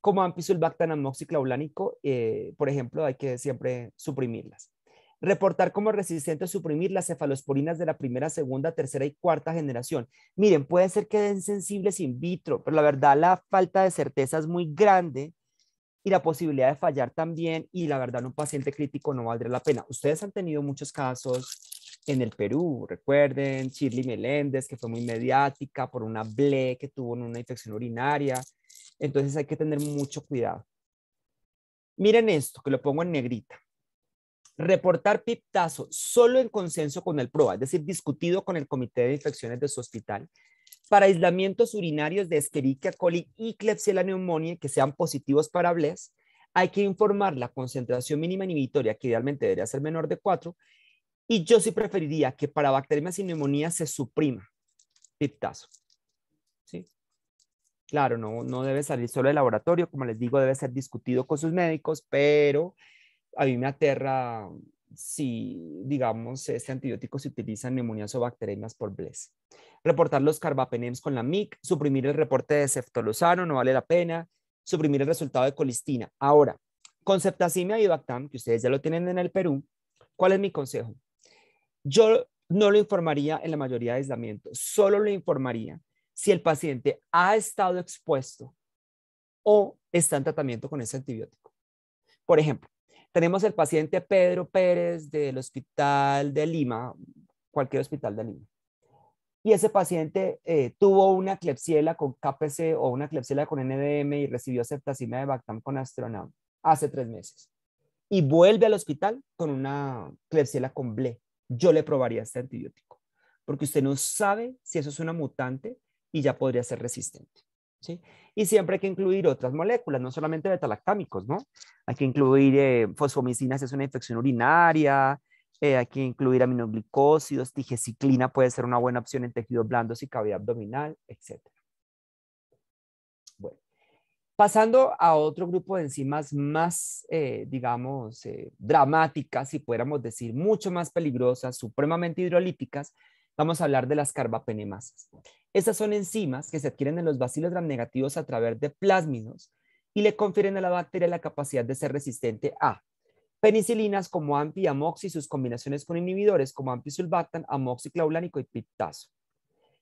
como AMPI, sulbactam, amoxiclavulánico, por ejemplo, hay que siempre suprimirlas. Reportar como resistente o suprimir las cefalosporinas de la primera, segunda, tercera y cuarta generación. Miren, puede ser que den sensibles in vitro, pero la verdad la falta de certeza es muy grande y la posibilidad de fallar también, y la verdad en un paciente crítico no valdría la pena. Ustedes han tenido muchos casos en el Perú, recuerden, Shirley Meléndez, que fue muy mediática por una BLE que tuvo una infección urinaria, entonces hay que tener mucho cuidado. Miren esto, que lo pongo en negrita. Reportar piptazo solo en consenso con el PROA, es decir, discutido con el Comité de Infecciones de su hospital, para aislamientos urinarios de Escherichia coli y Klebsiella pneumoniae que sean positivos para BLES, hay que informar la concentración mínima inhibitoria, que idealmente debería ser menor de 4, y yo sí preferiría que para bacterias y neumonía se suprima piptazo. ¿Sí? Claro, no debe salir solo del laboratorio, como les digo, debe ser discutido con sus médicos, pero a mí me aterra si, digamos, este antibiótico se utiliza en neumonías o bacterias por BLES. Reportar los carbapenems con la MIC, suprimir el reporte de ceftolozano, no vale la pena, suprimir el resultado de colistina. Ahora, con ceftazimia y Bactam, que ustedes ya lo tienen en el Perú, ¿cuál es mi consejo? Yo no lo informaría en la mayoría de aislamientos, solo lo informaría si el paciente ha estado expuesto o está en tratamiento con ese antibiótico. Por ejemplo, tenemos el paciente Pedro Pérez del Hospital de Lima, cualquier hospital de Lima. Y ese paciente tuvo una Klebsiella con KPC o una Klebsiella con NDM y recibió ceftazimia de Bactam con Astronam hace 3 meses. Y vuelve al hospital con una Klebsiella con BLE. Yo le probaría este antibiótico, porque usted no sabe si eso es una mutante y ya podría ser resistente. ¿Sí? Y siempre hay que incluir otras moléculas, no solamente betalactámicos, ¿no? Hay que incluir fosfomicinas, es una infección urinaria, hay que incluir aminoglicósidos, tigeciclina puede ser una buena opción en tejidos blandos y cavidad abdominal, etc. Bueno, pasando a otro grupo de enzimas más, digamos, dramáticas, si pudiéramos decir, mucho más peligrosas, supremamente hidrolíticas, vamos a hablar de las carbapenemasas. Estas son enzimas que se adquieren en los bacilos gramnegativos a través de plásmidos y le confieren a la bacteria la capacidad de ser resistente a penicilinas como AMPI y AMOX y sus combinaciones con inhibidores como AMPI-sulbactam, amoxiclaulánico y piptazo.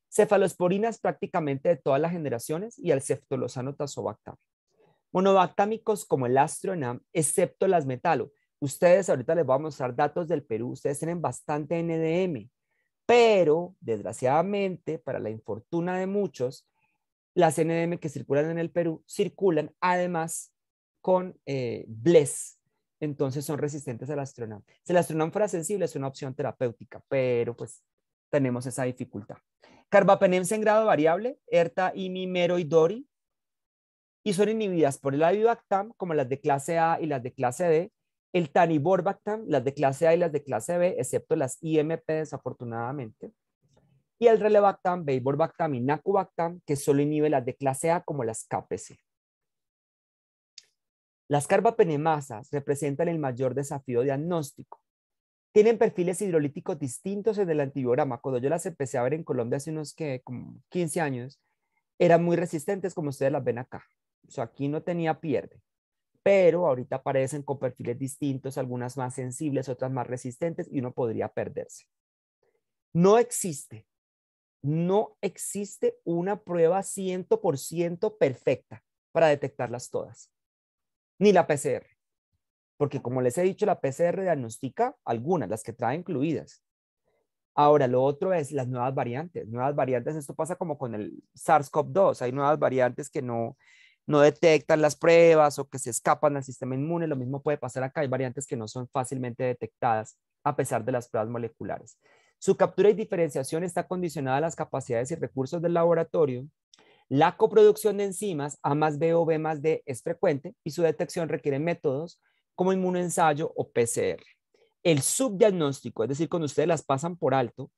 Cefalosporinas prácticamente de todas las generaciones y el ceftolozano tazobactam. Monobactámicos como el Astronam, excepto las metalo. Ustedes ahorita les voy a mostrar datos del Perú, ustedes tienen bastante NDM, pero desgraciadamente, para la infortuna de muchos, las NDM que circulan en el Perú circulan además con BLES, entonces son resistentes al Astronam. Si el Astronam fuera sensible es una opción terapéutica, pero pues tenemos esa dificultad. Carbapenems en grado variable, ERTA, IMI, MERO y DORI, y son inhibidas por el avibactam, como las de clase A y las de clase D, el taniborbactam, las de clase A y las de clase B, excepto las IMP desafortunadamente, y el relebactam, beiborbactam y nacubactam, que solo inhibe las de clase A como las KPC. Las carbapenemasas representan el mayor desafío diagnóstico. Tienen perfiles hidrolíticos distintos en el antibiograma. Cuando yo las empecé a ver en Colombia hace unos como 15 años, eran muy resistentes como ustedes las ven acá. O sea, aquí no tenía pierde, pero ahorita aparecen con perfiles distintos, algunas más sensibles, otras más resistentes y uno podría perderse. No existe una prueba 100% perfecta para detectarlas todas, ni la PCR, porque como les he dicho, la PCR diagnostica algunas, las que trae incluidas. Ahora, lo otro es las nuevas variantes. Nuevas variantes, esto pasa como con el SARS-CoV-2. Hay nuevas variantes que no detectan las pruebas o que se escapan al sistema inmune. Lo mismo puede pasar acá. Hay variantes que no son fácilmente detectadas a pesar de las pruebas moleculares. Su captura y diferenciación está condicionada a las capacidades y recursos del laboratorio. La coproducción de enzimas A más B o B más D es frecuente y su detección requiere métodos como inmunoensayo o PCR. El subdiagnóstico, es decir, cuando ustedes las pasan por alto,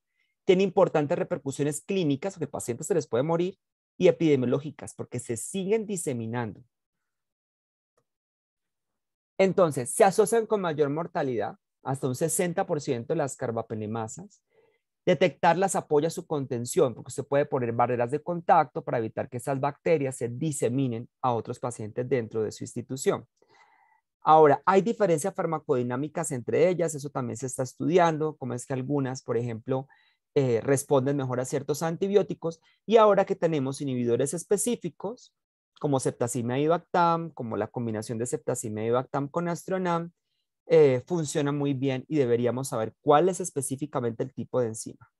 tiene importantes repercusiones clínicas, porque el paciente se les puede morir, y epidemiológicas, porque se siguen diseminando. Entonces, se asocian con mayor mortalidad, hasta un 60% las carbapenemasas. Detectarlas apoya su contención, porque se puede poner barreras de contacto para evitar que esas bacterias se diseminen a otros pacientes dentro de su institución. Ahora, hay diferencias farmacodinámicas entre ellas, eso también se está estudiando, como es que algunas, por ejemplo, responden mejor a ciertos antibióticos, y ahora que tenemos inhibidores específicos, como ceftazimia y Bactam, como la combinación de ceftazimia y Bactam con Astronam, funciona muy bien y deberíamos saber cuál es específicamente el tipo de enzima.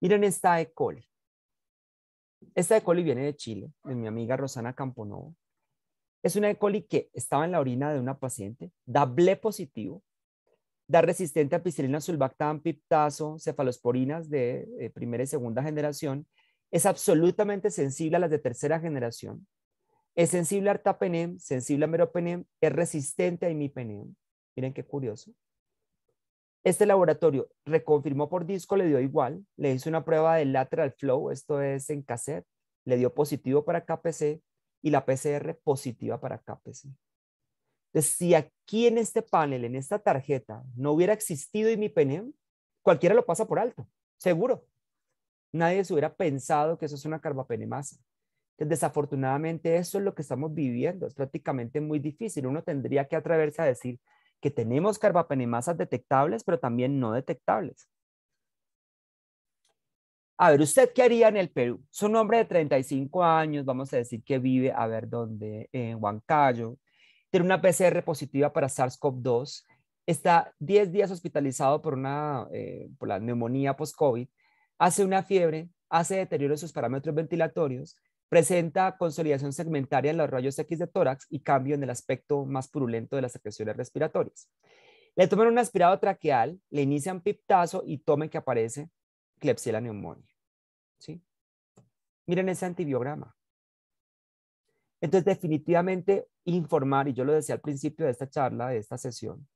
Miren esta E. coli. Esta E. coli viene de Chile, de mi amiga Rosana Camponovo. Es una E. coli que estaba en la orina de una paciente, da BLE positivo, da resistente a ampicilina, sulbactam, piptazo, cefalosporinas de primera y segunda generación, es absolutamente sensible a las de tercera generación, es sensible a ertapenem, sensible a meropenem, es resistente a imipenem. Miren qué curioso. Este laboratorio reconfirmó por disco, le dio igual, le hizo una prueba de lateral flow, esto es en cassette, le dio positivo para KPC y la PCR positiva para KPC. Entonces, si aquí en este panel, en esta tarjeta, no hubiera existido imipenem, cualquiera lo pasa por alto, seguro. Nadie se hubiera pensado que eso es una carbapenemasa. Entonces, desafortunadamente, eso es lo que estamos viviendo. Es prácticamente muy difícil. Uno tendría que atreverse a decir que tenemos carbapenemasas detectables, pero también no detectables. A ver, ¿usted qué haría en el Perú? Es un hombre de 35 años, vamos a decir que vive, a ver dónde, en Huancayo, tiene una PCR positiva para SARS-CoV-2, está 10 días hospitalizado por la neumonía post-COVID, hace una fiebre, hace deterioro de sus parámetros ventilatorios, presenta consolidación segmentaria en los rayos X de tórax y cambio en el aspecto más purulento de las secreciones respiratorias. Le toman un aspirado traqueal, le inician piptazo y tomen que aparece Klebsiella pneumoniae. ¿Sí? Miren ese antibiograma. Entonces, definitivamente informar, y yo lo decía al principio de esta charla, de esta sesión,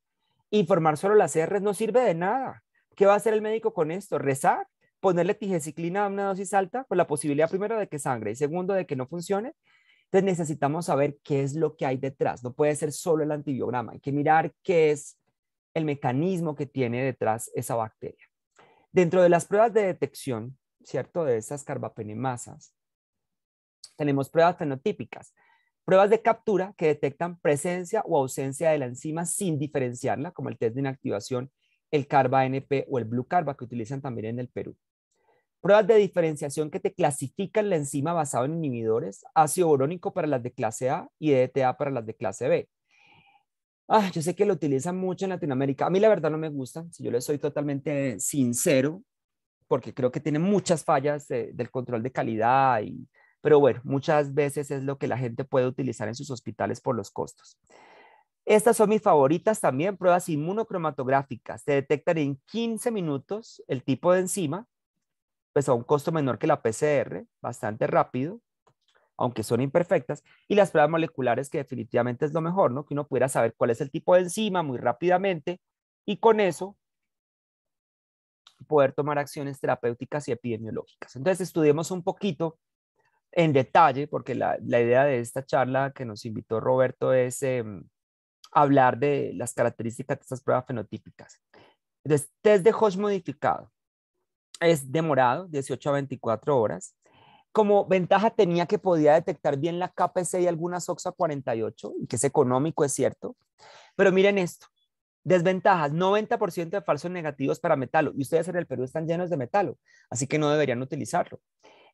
informar solo las CRs no sirve de nada. ¿Qué va a hacer el médico con esto? ¿Rezar? ¿Ponerle tigecyclina a una dosis alta? Con la posibilidad primero de que sangre y segundo de que no funcione. Entonces necesitamos saber qué es lo que hay detrás. No puede ser solo el antibiograma. Hay que mirar qué es el mecanismo que tiene detrás esa bacteria. Dentro de las pruebas de detección, ¿cierto? De esas carbapenemasas, tenemos pruebas fenotípicas, pruebas de captura que detectan presencia o ausencia de la enzima sin diferenciarla, como el test de inactivación, el CARBA-NP o el Blue-CARBA que utilizan también en el Perú. Pruebas de diferenciación que te clasifican la enzima basado en inhibidores, ácido borónico para las de clase A y DTA para las de clase B. Yo sé que lo utilizan mucho en Latinoamérica. A mí la verdad no me gusta, si yo les soy totalmente sincero, porque creo que tiene muchas fallas del control de calidad, pero bueno, muchas veces es lo que la gente puede utilizar en sus hospitales por los costos. Estas son mis favoritas también, pruebas inmunocromatográficas. Se detectan en 15 minutos el tipo de enzima, pues a un costo menor que la PCR, bastante rápido, aunque son imperfectas, y las pruebas moleculares que definitivamente es lo mejor, ¿no? Que uno pudiera saber cuál es el tipo de enzima muy rápidamente y con eso poder tomar acciones terapéuticas y epidemiológicas. Entonces, estudiemos un poquito en detalle, porque la idea de esta charla que nos invitó Roberto es hablar de las características de estas pruebas fenotípicas. Entonces, test de Hodge modificado es demorado, 18 a 24 horas. Como ventaja tenía que podía detectar bien la KPC y algunas OXA48, y que es económico, es cierto. Pero miren esto, desventajas, 90% de falsos negativos para metalo, y ustedes en el Perú están llenos de metalo, así que no deberían utilizarlo.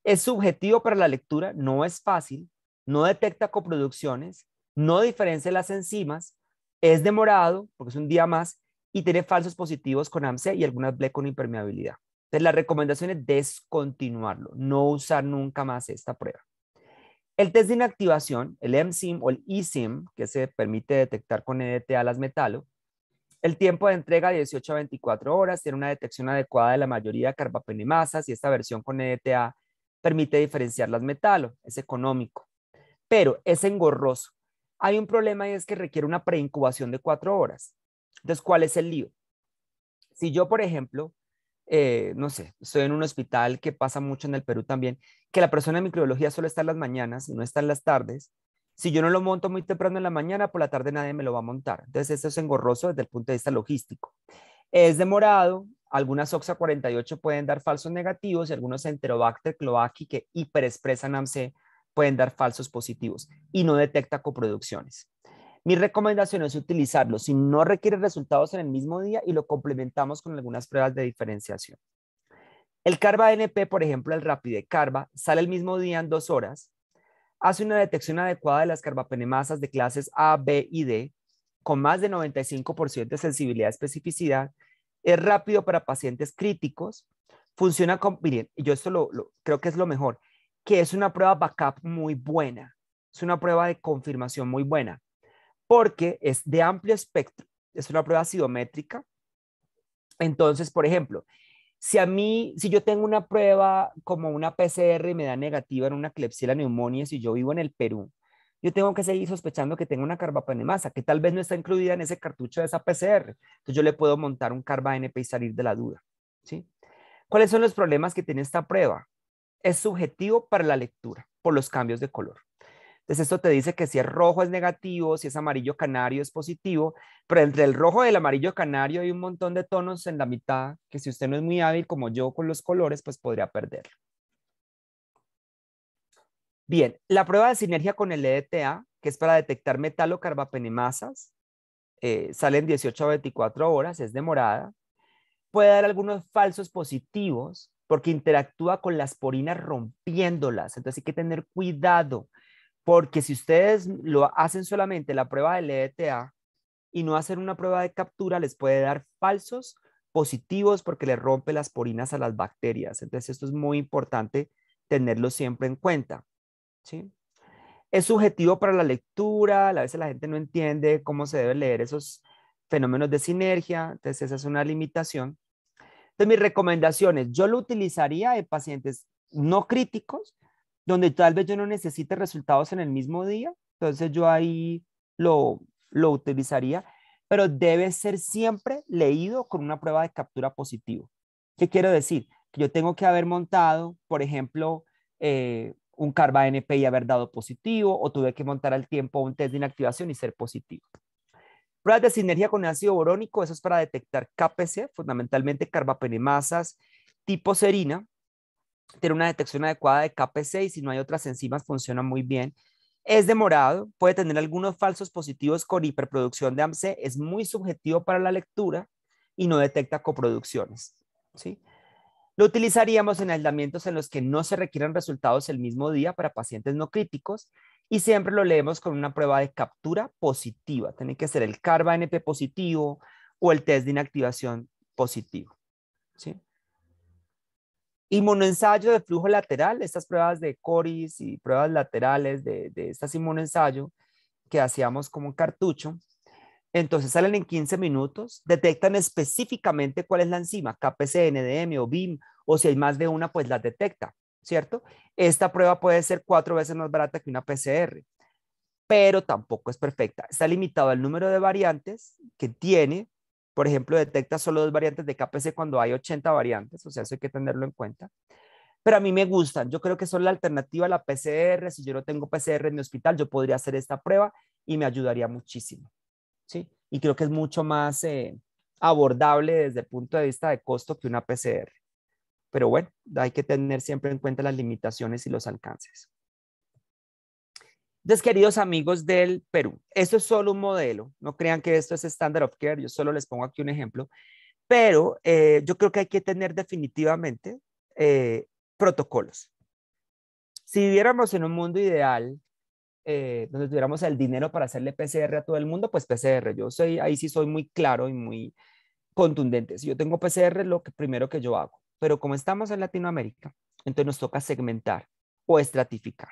Es subjetivo para la lectura, no es fácil, no detecta coproducciones, no diferencia las enzimas, es demorado, porque es un día más, y tiene falsos positivos con AMC y algunas BLE con impermeabilidad. Entonces, la recomendación es descontinuarlo, no usar nunca más esta prueba. El test de inactivación, el MSIM o el eSIM, que se permite detectar con EDTA las metalo, el tiempo de entrega 18 a 24 horas, tiene una detección adecuada de la mayoría de carbapenemasas y esta versión con EDTA permite diferenciar las metalo, es económico, pero es engorroso. Hay un problema y es que requiere una preincubación de 4 horas. Entonces, ¿cuál es el lío? Si yo, por ejemplo, no sé, estoy en un hospital que pasa mucho en el Perú también, que la persona de microbiología solo está en las mañanas y no está en las tardes. Si yo no lo monto muy temprano en la mañana, por la tarde nadie me lo va a montar. Entonces, esto es engorroso desde el punto de vista logístico. Es demorado, algunas OXA48 pueden dar falsos negativos y algunos Enterobacter cloaci que hiperexpresan AMC pueden dar falsos positivos y no detecta coproducciones. Mi recomendación es utilizarlo si no requiere resultados en el mismo día y lo complementamos con algunas pruebas de diferenciación. El CARBA-NP, por ejemplo, el RAPIDe-CARBA, sale el mismo día en 2 horas, hace una detección adecuada de las carbapenemasas de clases A, B y D, con más de 95% de sensibilidad y especificidad, es rápido para pacientes críticos, funciona con, miren, yo esto creo que es lo mejor, que es una prueba backup muy buena. Es una prueba de confirmación muy buena porque es de amplio espectro. Es una prueba acidométrica. Entonces, por ejemplo, si yo tengo una prueba como una PCR y me da negativa en una Klebsiella pneumoniae, si yo vivo en el Perú, yo tengo que seguir sospechando que tengo una carbapenemasa, que tal vez no está incluida en ese cartucho de esa PCR. Entonces yo le puedo montar un carba-NP y salir de la duda, ¿sí? ¿Cuáles son los problemas que tiene esta prueba? Es subjetivo para la lectura por los cambios de color. Entonces esto te dice que si es rojo es negativo, si es amarillo canario es positivo, pero entre el rojo y el amarillo canario hay un montón de tonos en la mitad que si usted no es muy hábil como yo con los colores, pues podría perderlo. Bien, la prueba de sinergia con el EDTA, que es para detectar metalocarbapenemasas, sale en 18 a 24 horas, es demorada. Puede dar algunos falsos positivos porque interactúa con las porinas rompiéndolas. Entonces hay que tener cuidado porque si ustedes lo hacen solamente la prueba del EDTA y no hacen una prueba de captura, les puede dar falsos positivos porque le rompe las porinas a las bacterias. Entonces esto es muy importante tenerlo siempre en cuenta, ¿sí? Es subjetivo para la lectura, a veces la gente no entiende cómo se debe leer esos fenómenos de sinergia, entonces esa es una limitación. Entonces mis recomendaciones, yo lo utilizaría en pacientes no críticos, donde tal vez yo no necesite resultados en el mismo día, entonces yo ahí lo utilizaría, pero debe ser siempre leído con una prueba de captura positivo. ¿Qué quiero decir? Que yo tengo que haber montado, por ejemplo, un carba-NP y haber dado positivo, o tuve que montar al tiempo un test de inactivación y ser positivo. Pruebas de sinergia con ácido borónico, eso es para detectar KPC, fundamentalmente carbapenemasas tipo serina. Tiene una detección adecuada de KPC y si no hay otras enzimas funciona muy bien. Es demorado, puede tener algunos falsos positivos con hiperproducción de AMC, es muy subjetivo para la lectura y no detecta coproducciones, ¿sí? Lo utilizaríamos en aislamientos en los que no se requieran resultados el mismo día para pacientes no críticos y siempre lo leemos con una prueba de captura positiva. Tiene que ser el carba-NP positivo o el test de inactivación positivo, ¿sí? Inmunoensayo de flujo lateral, estas pruebas de CORIS y pruebas laterales de estas inmunoensayo que hacíamos como un cartucho. Entonces salen en 15 minutos, detectan específicamente cuál es la enzima, KPC, NDM o BIM, o si hay más de una, pues las detecta, ¿cierto? Esta prueba puede ser 4 veces más barata que una PCR, pero tampoco es perfecta. Está limitado al número de variantes que tiene. Por ejemplo, detecta solo 2 variantes de KPC cuando hay 80 variantes, o sea, eso hay que tenerlo en cuenta. Pero a mí me gustan, yo creo que son la alternativa a la PCR. Si yo no tengo PCR en mi hospital, yo podría hacer esta prueba y me ayudaría muchísimo, ¿sí? Y creo que es mucho más abordable desde el punto de vista de costo que una PCR. Pero bueno, hay que tener siempre en cuenta las limitaciones y los alcances. Entonces, queridos amigos del Perú, esto es solo un modelo, no crean que esto es standard of care, yo solo les pongo aquí un ejemplo, pero yo creo que hay que tener definitivamente protocolos. Si viviéramos en un mundo ideal, donde tuviéramos el dinero para hacerle PCR a todo el mundo, pues PCR, ahí sí soy muy claro y muy contundente. Si yo tengo PCR, es lo primero que yo hago, pero como estamos en Latinoamérica, entonces nos toca segmentar o estratificar.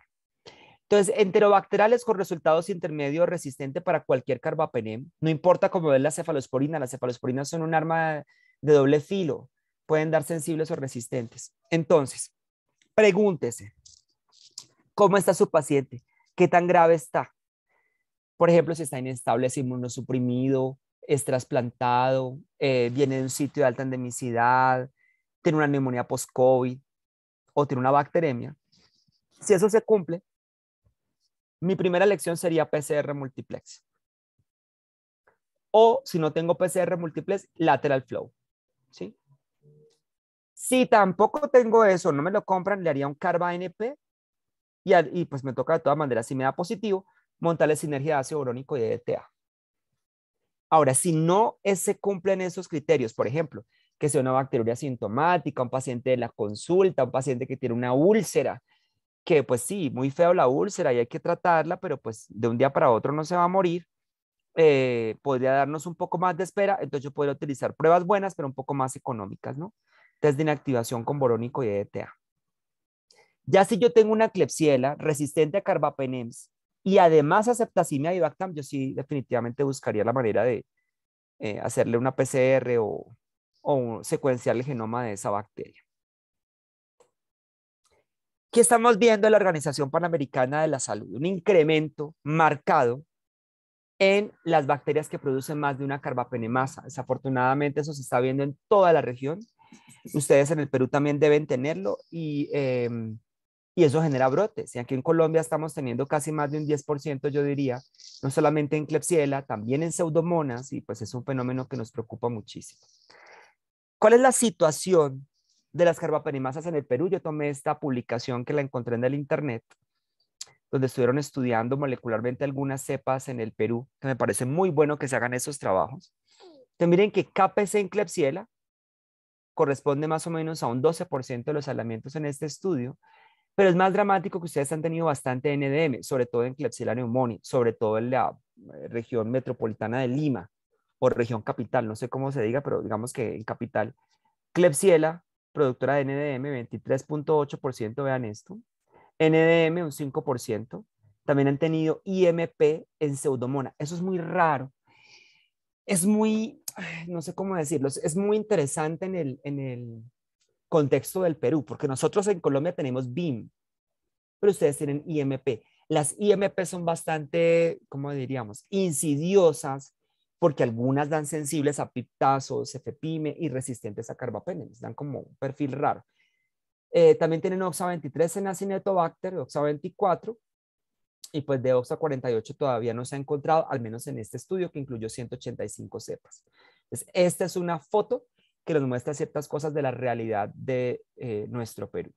Entonces, enterobacteriales con resultados intermedios resistente para cualquier carbapenem. No importa cómo es la cefalosporina. Las cefalosporinas son un arma de doble filo. Pueden dar sensibles o resistentes. Entonces, pregúntese, ¿cómo está su paciente? ¿Qué tan grave está? Por ejemplo, si está inestable, es inmunosuprimido, es trasplantado, viene de un sitio de alta endemicidad, tiene una neumonía post-COVID o tiene una bacteremia. Si eso se cumple, mi primera elección sería PCR multiplex. O si no tengo PCR múltiples, lateral flow, ¿sí? Si tampoco tengo eso, no me lo compran, le haría un carba-NP y pues me toca de todas maneras, si me da positivo, montarle sinergia de ácido borónico y EDTA. Ahora, si no se cumplen esos criterios, por ejemplo, que sea una bacteriuria asintomática, un paciente de la consulta, un paciente que tiene una úlcera, que pues sí, muy feo la úlcera y hay que tratarla, pero pues de un día para otro no se va a morir. Podría darnos un poco más de espera, entonces yo podría utilizar pruebas buenas, pero un poco más económicas, ¿no? Test de inactivación con borónico y EDTA. Ya si yo tengo una Klebsiella resistente a carbapenems Y además a ceftazimia y Bactam, yo sí definitivamente buscaría la manera de hacerle una PCR o secuenciar el genoma de esa bacteria. ¿Qué estamos viendo en la Organización Panamericana de la Salud? Un incremento marcado en las bacterias que producen más de una carbapenemasa. Desafortunadamente eso se está viendo en toda la región. Ustedes en el Perú también deben tenerlo y eso genera brotes. Y aquí en Colombia estamos teniendo casi más de un 10%, yo diría, no solamente en Klebsiella, también en Pseudomonas, y pues es un fenómeno que nos preocupa muchísimo. ¿Cuál es la situación de las carbapenemasas en el Perú? Yo tomé esta publicación que la encontré en el internet, donde estuvieron estudiando molecularmente algunas cepas en el Perú, que me parece muy bueno que se hagan esos trabajos. Entonces miren que KPC en Klebsiella corresponde más o menos a un 12% de los aislamientos en este estudio, pero es más dramático que ustedes han tenido bastante NDM, sobre todo en Klebsiella pneumoniae, sobre todo en la región metropolitana de Lima o región capital, no sé cómo se diga, pero digamos que en capital. Klebsiella, productora de NDM, 23.8%, vean esto. NDM, un 5%. También han tenido IMP en Pseudomonas. Eso es muy raro. Es muy, no sé cómo decirlo, es muy interesante en el contexto del Perú, porque nosotros en Colombia tenemos BIM, pero ustedes tienen IMP. Las IMP son bastante, ¿cómo diríamos?, insidiosas, porque algunas dan sensibles a piptazos, cefepime y resistentes a carbapenems, dan como un perfil raro. También tienen OXA23 en Acinetobacter, OXA24, y pues de OXA48 todavía no se ha encontrado, al menos en este estudio que incluyó 185 cepas. Entonces, esta es una foto que nos muestra ciertas cosas de la realidad de nuestro Perú.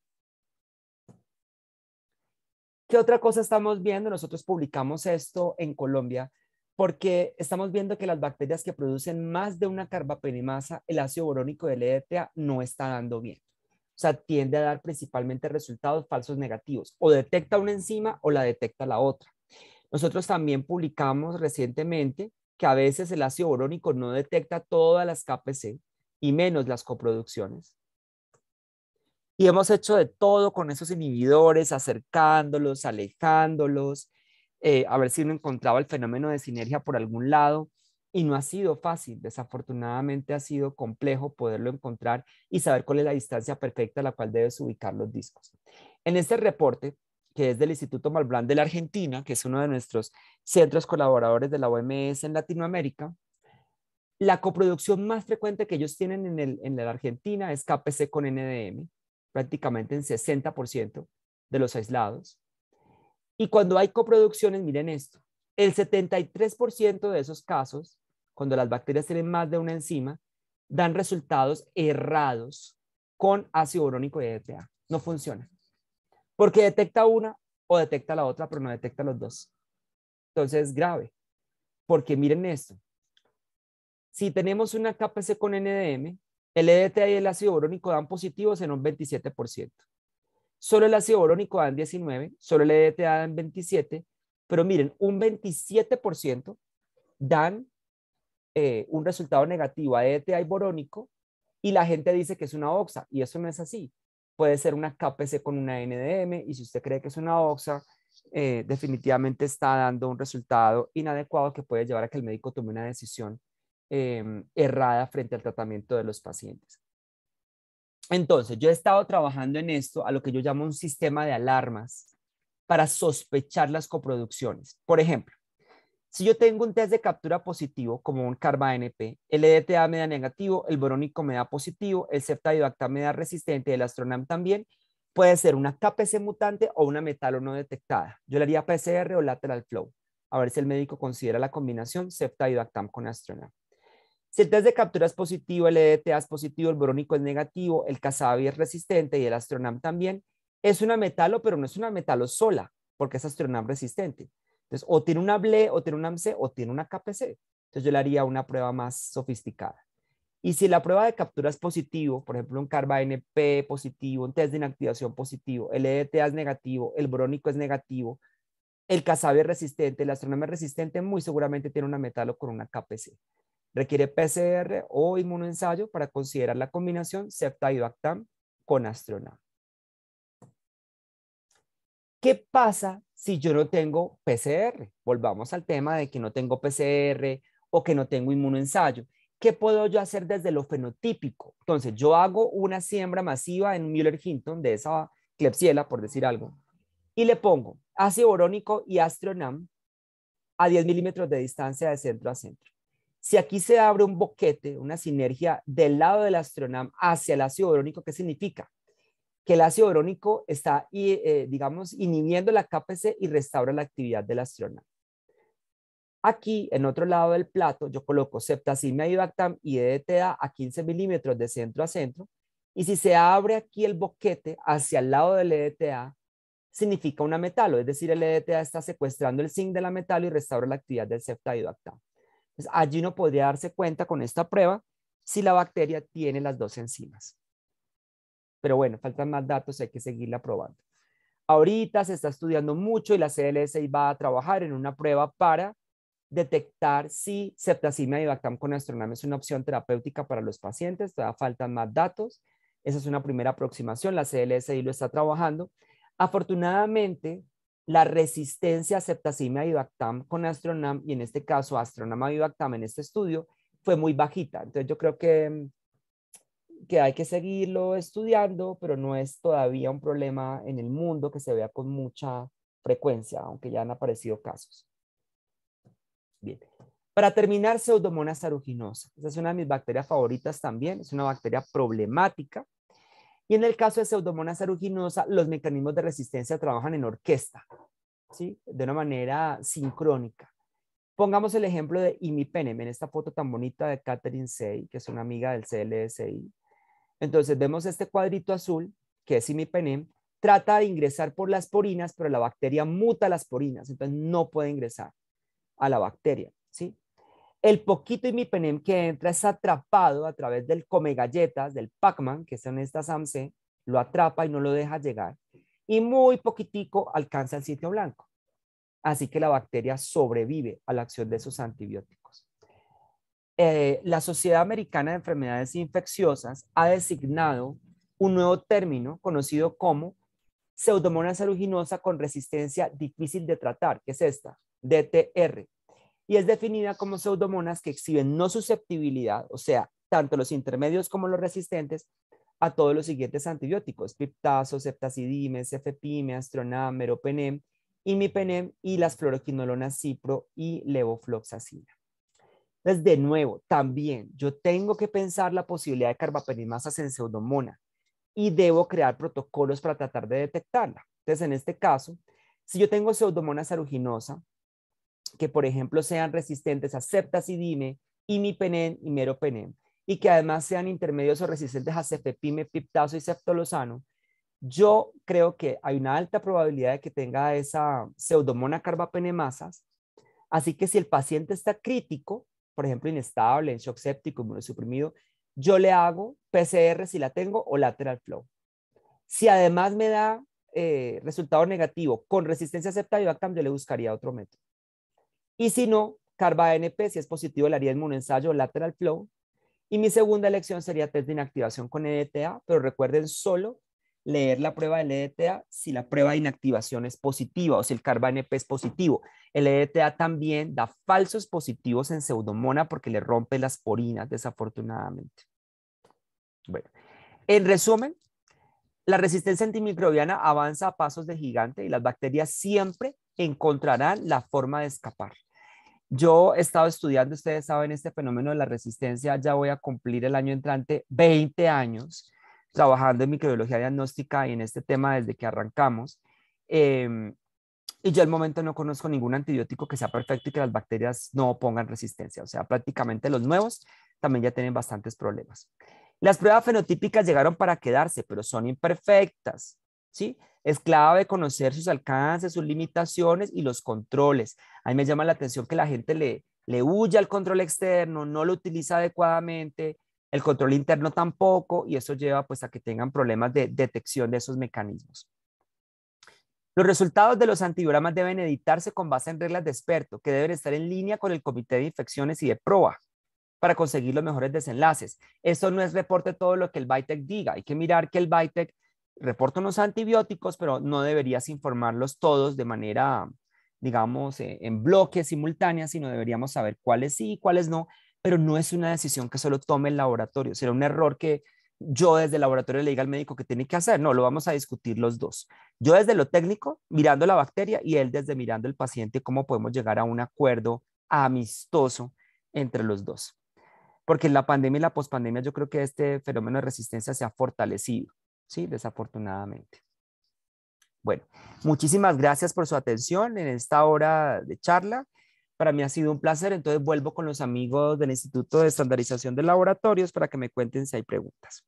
¿Qué otra cosa estamos viendo? Nosotros publicamos esto en Colombia porque estamos viendo que las bacterias que producen más de una carbapenemasa, el ácido borónico del EDTA no está dando bien. O sea, tiende a dar principalmente resultados falsos negativos. O detecta una enzima o la detecta la otra. Nosotros también publicamos recientemente que a veces el ácido borónico no detecta todas las KPC y menos las coproducciones. Y hemos hecho de todo con esos inhibidores, acercándolos, alejándolos, a ver si uno encontraba el fenómeno de sinergia por algún lado. Y no ha sido fácil, desafortunadamente ha sido complejo poderlo encontrar y saber cuál es la distancia perfecta a la cual debes ubicar los discos. En este reporte, que es del Instituto Malbrán de la Argentina, que es uno de nuestros centros colaboradores de la OMS en Latinoamérica, la coproducción más frecuente que ellos tienen en la Argentina es KPC con NDM, prácticamente en 60% de los aislados. Y cuando hay coproducciones, miren esto, el 73% de esos casos, cuando las bacterias tienen más de una enzima, dan resultados errados con ácido borónico y EDTA. No funciona. Porque detecta una o detecta la otra, pero no detecta los dos. Entonces es grave. Porque miren esto. Si tenemos una KPC con NDM, el EDTA y el ácido borónico dan positivos en un 27%. Solo el ácido borónico da en 19%, solo el EDTA da en 27%, pero miren, un 27% dan un resultado negativo a EDTA y borónico y la gente dice que es una OXA y eso no es así. Puede ser una KPC con una NDM y si usted cree que es una OXA, definitivamente está dando un resultado inadecuado que puede llevar a que el médico tome una decisión errada frente al tratamiento de los pacientes. Entonces, yo he estado trabajando en esto, a lo que yo llamo un sistema de alarmas para sospechar las coproducciones. Por ejemplo, si yo tengo un test de captura positivo, como un carba-NP, el EDTA me da negativo, el borónico me da positivo, el ceftadioactam me da resistente, el astronam también, puede ser una KPC mutante o una metalo no detectada. Yo le haría PCR o lateral flow, a ver si el médico considera la combinación ceftadioactam con astronam. Si el test de captura es positivo, el EDTA es positivo, el borónico es negativo, el Casabi es resistente y el astronam también, es una metalo, pero no es una metalo sola, porque es astronam resistente. Entonces, o tiene una BLE, o tiene una AMC, o tiene una KPC. Entonces, yo le haría una prueba más sofisticada. Y si la prueba de captura es positivo, por ejemplo, un carba-NP positivo, un test de inactivación positivo, el EDTA es negativo, el borónico es negativo, el Casabi es resistente, el astronam es resistente, muy seguramente tiene una metalo con una KPC. Requiere PCR o inmunoensayo para considerar la combinación ceftadioactam con astronam. ¿Qué pasa si yo no tengo PCR? Volvamos al tema de que no tengo PCR o que no tengo inmunoensayo. ¿Qué puedo yo hacer desde lo fenotípico? Entonces, yo hago una siembra masiva en Müller-Hinton de esa Klebsiella, por decir algo, y le pongo ácido borónico y Astronam a 10 milímetros de distancia de centro a centro. Si aquí se abre un boquete, una sinergia del lado del Astronam hacia el ácido borónico, ¿qué significa? Que el ácido borónico está, digamos, inhibiendo la KPC y restaura la actividad del Astronam. Aquí, en otro lado del plato, yo coloco ceftazimia Ibactam y EDTA a 15 milímetros de centro a centro, y si se abre aquí el boquete hacia el lado del EDTA, significa una metalo, es decir, el EDTA está secuestrando el zinc de la metalo y restaura la actividad del ceftazidactam. Entonces, allí uno podría darse cuenta con esta prueba si la bacteria tiene las dos enzimas. Pero bueno, faltan más datos, hay que seguirla probando. Ahorita se está estudiando mucho y la CLSI va a trabajar en una prueba para detectar si ceftazimia Ibactam con Astronam es una opción terapéutica para los pacientes. Todavía faltan más datos. Esa es una primera aproximación. La CLSI lo está trabajando. Afortunadamente, la resistencia a ceftazimia Ibactam con Astronam, y en este caso Astronam Ibactam en este estudio, fue muy bajita. Entonces yo creo que hay que seguirlo estudiando, pero no es todavía un problema en el mundo que se vea con mucha frecuencia, aunque ya han aparecido casos. Bien. Para terminar, Pseudomonas aeruginosa. Esa es una de mis bacterias favoritas también. Es una bacteria problemática. Y en el caso de Pseudomonas aeruginosa, los mecanismos de resistencia trabajan en orquesta, ¿sí? De una manera sincrónica. Pongamos el ejemplo de imipenem en esta foto tan bonita de Catherine Say, que es una amiga del CLSI. Entonces vemos este cuadrito azul, que es imipenem, trata de ingresar por las porinas, pero la bacteria muta las porinas, entonces no puede ingresar a la bacteria, ¿sí? El poquito imipenem que entra es atrapado a través del come galletas, del Pac-Man, que son estas AMC, lo atrapa y no lo deja llegar. Y muy poquitico alcanza el sitio blanco. Así que la bacteria sobrevive a la acción de esos antibióticos. La Sociedad Americana de Enfermedades Infecciosas ha designado un nuevo término conocido como Pseudomonas aeruginosa con resistencia difícil de tratar, que es esta, DTR. Y es definida como pseudomonas que exhiben no susceptibilidad, o sea, tanto los intermedios como los resistentes, a todos los siguientes antibióticos: piptazo, ceftazidime, cefepime, Astronam, meropenem, imipenem y las fluoroquinolonas cipro y levofloxacina. Entonces, de nuevo, también yo tengo que pensar la posibilidad de carbapenemasas en pseudomonas y debo crear protocolos para tratar de detectarla. Entonces, en este caso, si yo tengo pseudomonas aeruginosa, que por ejemplo sean resistentes a ceftazidime, imipenem y meropenem, y que además sean intermedios o resistentes a cefepime, piptazo y ceftolozano, yo creo que hay una alta probabilidad de que tenga esa pseudomona carbapenemasas. Así que si el paciente está crítico, por ejemplo inestable, en shock séptico, inmunosuprimido, yo le hago PCR si la tengo o lateral flow. Si además me da resultado negativo con resistencia a ceftazidime, yo le buscaría otro método. Y si no, carba-ANP, si es positivo, le haría inmunoensayo lateral flow. Y mi segunda elección sería test de inactivación con EDTA, pero recuerden solo leer la prueba del EDTA si la prueba de inactivación es positiva o si el carba-ANP es positivo. El EDTA también da falsos positivos en pseudomona porque le rompe las porinas, desafortunadamente. Bueno, en resumen, la resistencia antimicrobiana avanza a pasos de gigante y las bacterias siempre encontrarán la forma de escapar. Yo he estado estudiando, ustedes saben, este fenómeno de la resistencia. Ya voy a cumplir el año entrante 20 años trabajando en microbiología diagnóstica y en este tema desde que arrancamos. Y yo al momento no conozco ningún antibiótico que sea perfecto y que las bacterias no pongan resistencia. O sea, prácticamente los nuevos también ya tienen bastantes problemas. Las pruebas fenotípicas llegaron para quedarse, pero son imperfectas, ¿sí? Es clave conocer sus alcances, sus limitaciones y los controles. A mí me llama la atención que la gente le huye al control externo, no lo utiliza adecuadamente, el control interno tampoco, y eso lleva pues a que tengan problemas de detección de esos mecanismos. Los resultados de los antibiogramas deben editarse con base en reglas de experto, que deben estar en línea con el Comité de Infecciones y de PROA para conseguir los mejores desenlaces. Eso no es reporte todo lo que el BITEC diga. Hay que mirar que el BITEC reporta unos antibióticos, pero no deberías informarlos todos de manera, digamos, en bloques simultáneas, sino deberíamos saber cuáles sí y cuáles no, pero no es una decisión que solo tome el laboratorio, será un error que yo desde el laboratorio le diga al médico que tiene que hacer, no, lo vamos a discutir los dos. Yo desde lo técnico, mirando la bacteria, y él desde mirando el paciente, cómo podemos llegar a un acuerdo amistoso entre los dos. Porque en la pandemia y la pospandemia yo creo que este fenómeno de resistencia se ha fortalecido, ¿sí? Desafortunadamente. Bueno, muchísimas gracias por su atención en esta hora de charla. Para mí ha sido un placer, entonces vuelvo con los amigos del Instituto de Estandarización de Laboratorios para que me cuenten si hay preguntas.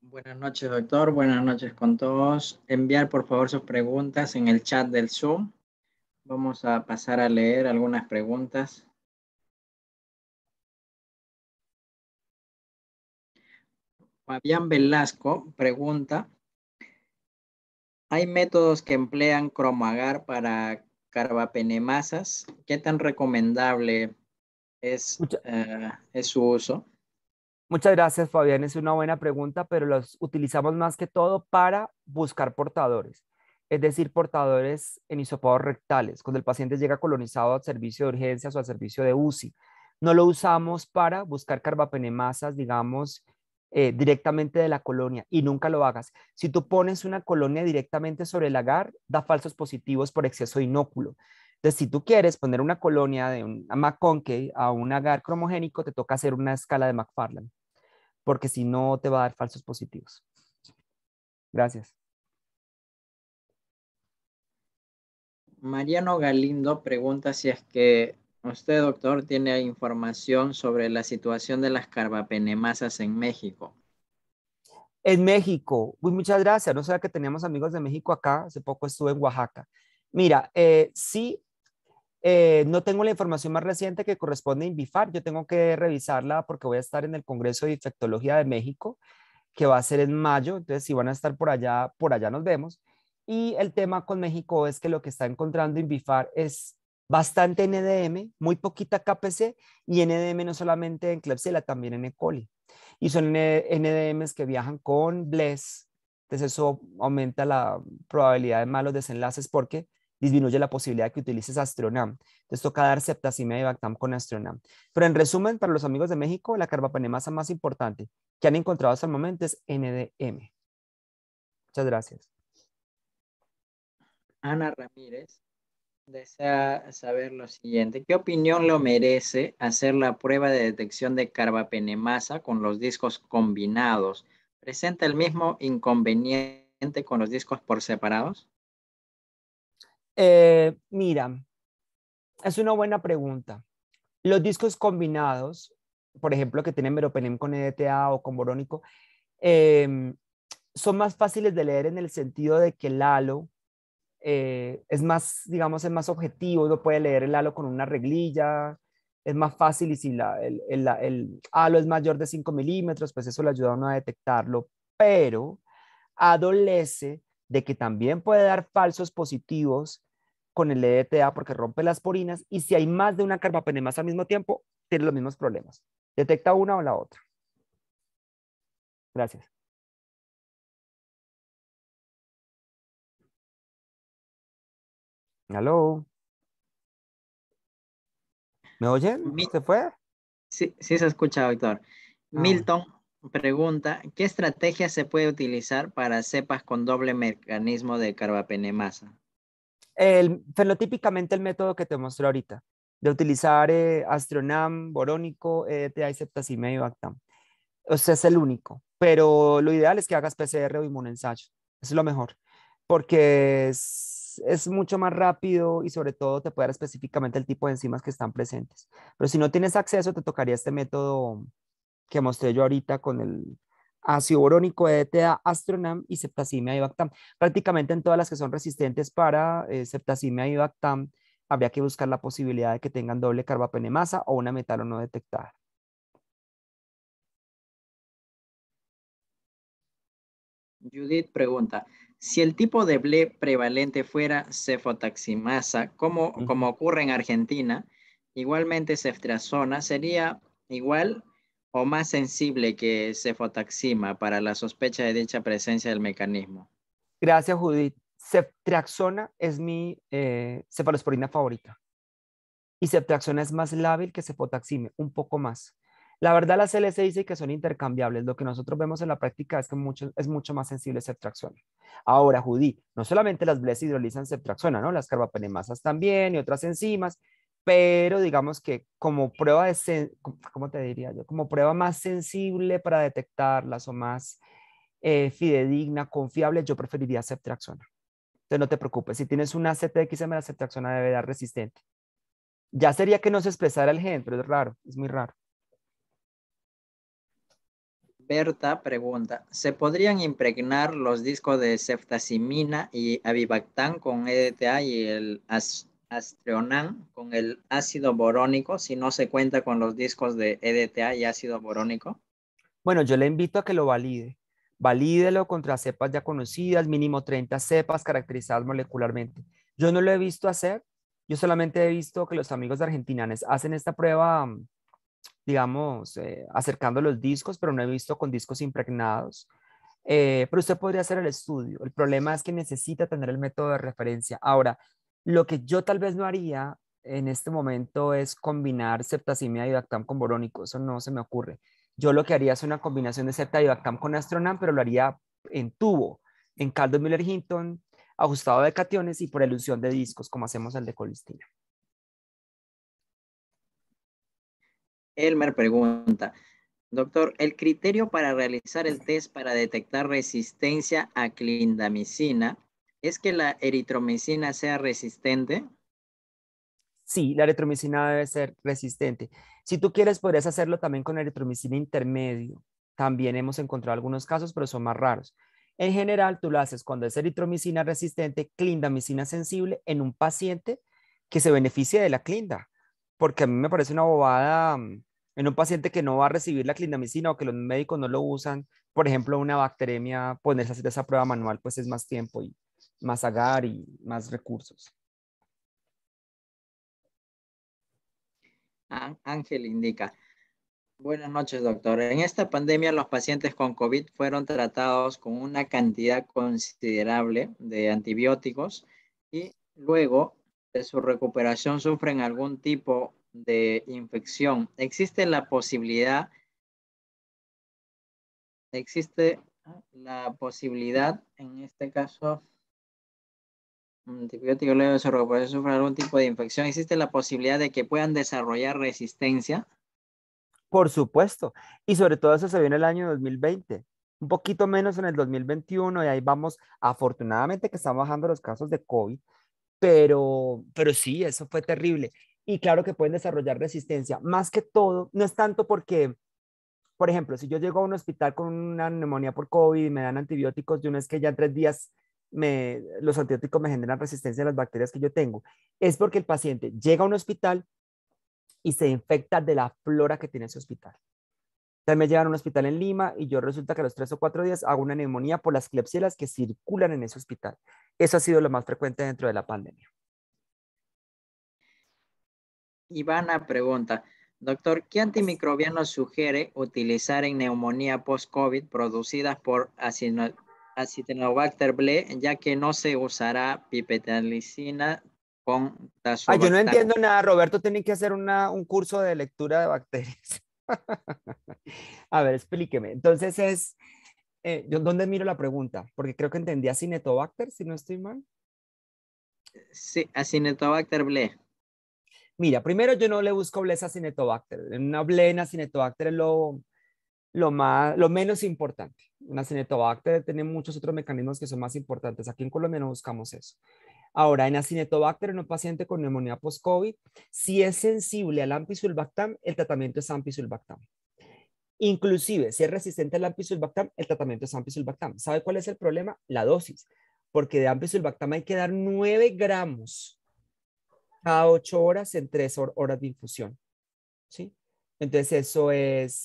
Buenas noches, doctor. Buenas noches con todos. Enviar, por favor, sus preguntas en el chat del Zoom. Vamos a pasar a leer algunas preguntas. Fabián Velasco pregunta, ¿hay métodos que emplean cromoagar para carbapenemasas? ¿Qué tan recomendable es su uso? Muchas gracias, Fabián. Es una buena pregunta, pero los utilizamos más que todo para buscar portadores, es decir, portadores en hisopados rectales, cuando el paciente llega colonizado al servicio de urgencias o al servicio de UCI. No lo usamos para buscar carbapenemasas, digamos, directamente de la colonia, y nunca lo hagas. Si tú pones una colonia directamente sobre el agar, da falsos positivos por exceso de inóculo. Entonces, si tú quieres poner una colonia de un McConkey a un agar cromogénico, te toca hacer una escala de McFarland, porque si no te va a dar falsos positivos. Gracias. Mariano Galindo pregunta si es que usted, doctor, tiene información sobre la situación de las carbapenemasas en México. En México, uy, muchas gracias. No sabía que teníamos amigos de México acá. Hace poco estuve en Oaxaca. Mira, sí, no tengo la información más reciente que corresponde a INVIFAR. Yo tengo que revisarla porque voy a estar en el Congreso de Infectología de México, que va a ser en mayo. Entonces, si van a estar por allá nos vemos. Y el tema con México es que lo que está encontrando INVIFAR es bastante NDM, muy poquita KPC, y NDM no solamente en Klebsiella, también en E. coli. Y son NDMs que viajan con BLES. Entonces, eso aumenta la probabilidad de malos desenlaces porque disminuye la posibilidad de que utilices Astronam. Entonces toca dar ceftazimia y Bactam con Astronam. Pero en resumen, para los amigos de México, la carbapenemasa más importante que han encontrado hasta el momento es NDM. Muchas gracias. Ana Ramírez desea saber lo siguiente. ¿Qué opinión lo merece hacer la prueba de detección de carbapenemasa con los discos combinados? ¿Presenta el mismo inconveniente con los discos por separados? Mira, es una buena pregunta. Los discos combinados, por ejemplo, que tienen meropenem con EDTA o con borónico, son más fáciles de leer en el sentido de que el halo es más, digamos, es más objetivo. Uno puede leer el halo con una reglilla, es más fácil, y si el halo es mayor de 5 milímetros, pues eso le ayuda a uno a detectarlo, pero adolece de que también puede dar falsos positivos con el EDTA porque rompe las porinas, y si hay más de una carbapenemasa al mismo tiempo, tiene los mismos problemas. Detecta una o la otra. Gracias. ¿Aló? ¿Me oyen? ¿Se fue? Sí, sí se escucha, doctor. Bueno. Milton pregunta, ¿qué estrategia se puede utilizar para cepas con doble mecanismo de carbapenemasa? Fenotípicamente el método que te mostré ahorita, de utilizar Astronam, borónico, EDTA y ceftazimia y Bactam. O sea, es el único, pero lo ideal es que hagas PCR o inmunoensayo. Eso es lo mejor, porque es mucho más rápido y sobre todo te puede dar específicamente el tipo de enzimas que están presentes. Pero si no tienes acceso, te tocaría este método que mostré yo ahorita con el ácido borónico, EDTA, Astronam y ceftazimia y Bactam. Prácticamente en todas las que son resistentes para ceftazimia y Bactam, habría que buscar la posibilidad de que tengan doble carbapenemasa o una metalo no detectada. Judith pregunta, si el tipo de BLE prevalente fuera cefotaximasa, como ocurre en Argentina, igualmente ceftriaxona, ¿sería igual o más sensible que cefotaxima para la sospecha de dicha presencia del mecanismo? Gracias, Judith. Ceftriaxona es mi cefalosporina favorita. Y ceftriaxona es más lábil que cefotaxime, un poco más. La verdad, la CLC dice que son intercambiables. Lo que nosotros vemos en la práctica es que es mucho más sensible ceftriaxona. Ahora, Judith, no solamente las BLES hidrolizan ceftriaxona, ¿no? Las carbapenemasas también y otras enzimas, pero digamos que como prueba ¿cómo te diría yo? Como prueba más sensible para detectarlas o más fidedigna, confiable, yo preferiría ceftriaxona. Entonces no te preocupes, si tienes una CTXM, la ceftriaxona debe dar resistente. Ya sería que no se expresara el gen, pero es raro, es muy raro. Berta pregunta, ¿se podrían impregnar los discos de ceftazimina y avibactam con EDTA y el Astreonam con el ácido borónico si no se cuenta con los discos de EDTA y ácido borónico? Bueno, yo le invito a que lo valide. Valídelo contra cepas ya conocidas, mínimo 30 cepas caracterizadas molecularmente. Yo no lo he visto hacer, yo solamente he visto que los amigos de Argentinanes hacen esta prueba, digamos, acercando los discos, pero no he visto con discos impregnados. Pero usted podría hacer el estudio. El problema es que necesita tener el método de referencia. Ahora, lo que yo tal vez no haría en este momento es combinar ceftazimida y Dactam con borónico. Eso no se me ocurre. Yo lo que haría es una combinación de Septa y Dactam con Astronam, pero lo haría en tubo, en caldo Müller-Hinton, ajustado de cationes y por elusión de discos, como hacemos el de colistina. Elmer pregunta, doctor, ¿el criterio para realizar el test para detectar resistencia a clindamicina es que la eritromicina sea resistente? Sí, la eritromicina debe ser resistente. Si tú quieres, podrías hacerlo también con eritromicina intermedio. También hemos encontrado algunos casos, pero son más raros. En general, tú lo haces cuando es eritromicina resistente, clindamicina sensible en un paciente que se beneficie de la clinda. Porque a mí me parece una bobada en un paciente que no va a recibir la clindamicina o que los médicos no lo usan. Por ejemplo, una bacteremia, ponerse a hacer esa prueba manual, pues es más tiempo y más agar y más recursos. Ángel indica, buenas noches, doctor. En esta pandemia, los pacientes con COVID fueron tratados con una cantidad considerable de antibióticos y luego de su recuperación sufren algún tipo de infección. Existe la posibilidad, en este caso, antibiótico luego de su recuperación sufren algún tipo de infección. ¿Existe la posibilidad de que puedan desarrollar resistencia? Por supuesto. Y sobre todo eso se vio en el año 2020, un poquito menos en el 2021 y ahí vamos, afortunadamente que están bajando los casos de COVID, pero sí, eso fue terrible. Y claro que pueden desarrollar resistencia. Más que todo, no es tanto porque, por ejemplo, si yo llego a un hospital con una neumonía por COVID y me dan antibióticos, yo no es que ya en 3 días los antibióticos me generan resistencia a las bacterias que yo tengo. Es porque el paciente llega a un hospital y se infecta de la flora que tiene ese hospital. Entonces me llevan a un hospital en Lima y yo resulta que a los 3 o 4 días hago una neumonía por las Klebsiellas que circulan en ese hospital. Eso ha sido lo más frecuente dentro de la pandemia. Ivana pregunta, doctor, ¿qué antimicrobiano sugiere utilizar en neumonía post-COVID producidas por Acinetobacter baumannii, ya que no se usará pipetamicina con Ay, yo no tazobactam? entiendo nada, Roberto, tiene que hacer un curso de lectura de bacterias. A ver, explíqueme. Entonces ¿yo dónde miro la pregunta? Porque creo que entendí Acinetobacter, si no estoy mal. Sí, Acinetobacter baumannii. Mira, primero yo no le busco blesa Acinetobacter. Una blena Acinetobacter es lo menos importante. Una Acinetobacter tiene muchos otros mecanismos que son más importantes. Aquí en Colombia no buscamos eso. Ahora, en Acinetobacter, en un paciente con neumonía post-COVID, si es sensible al ampicillin-bactam, el tratamiento es ampicillin-bactam. Inclusive, si es resistente al ampicillin-bactam, el tratamiento es ampicillin-bactam. ¿Sabe cuál es el problema? La dosis. Porque de ampicillin-bactam hay que dar 9 gramos cada 8 horas en 3 horas de infusión. ¿Sí? Entonces, eso es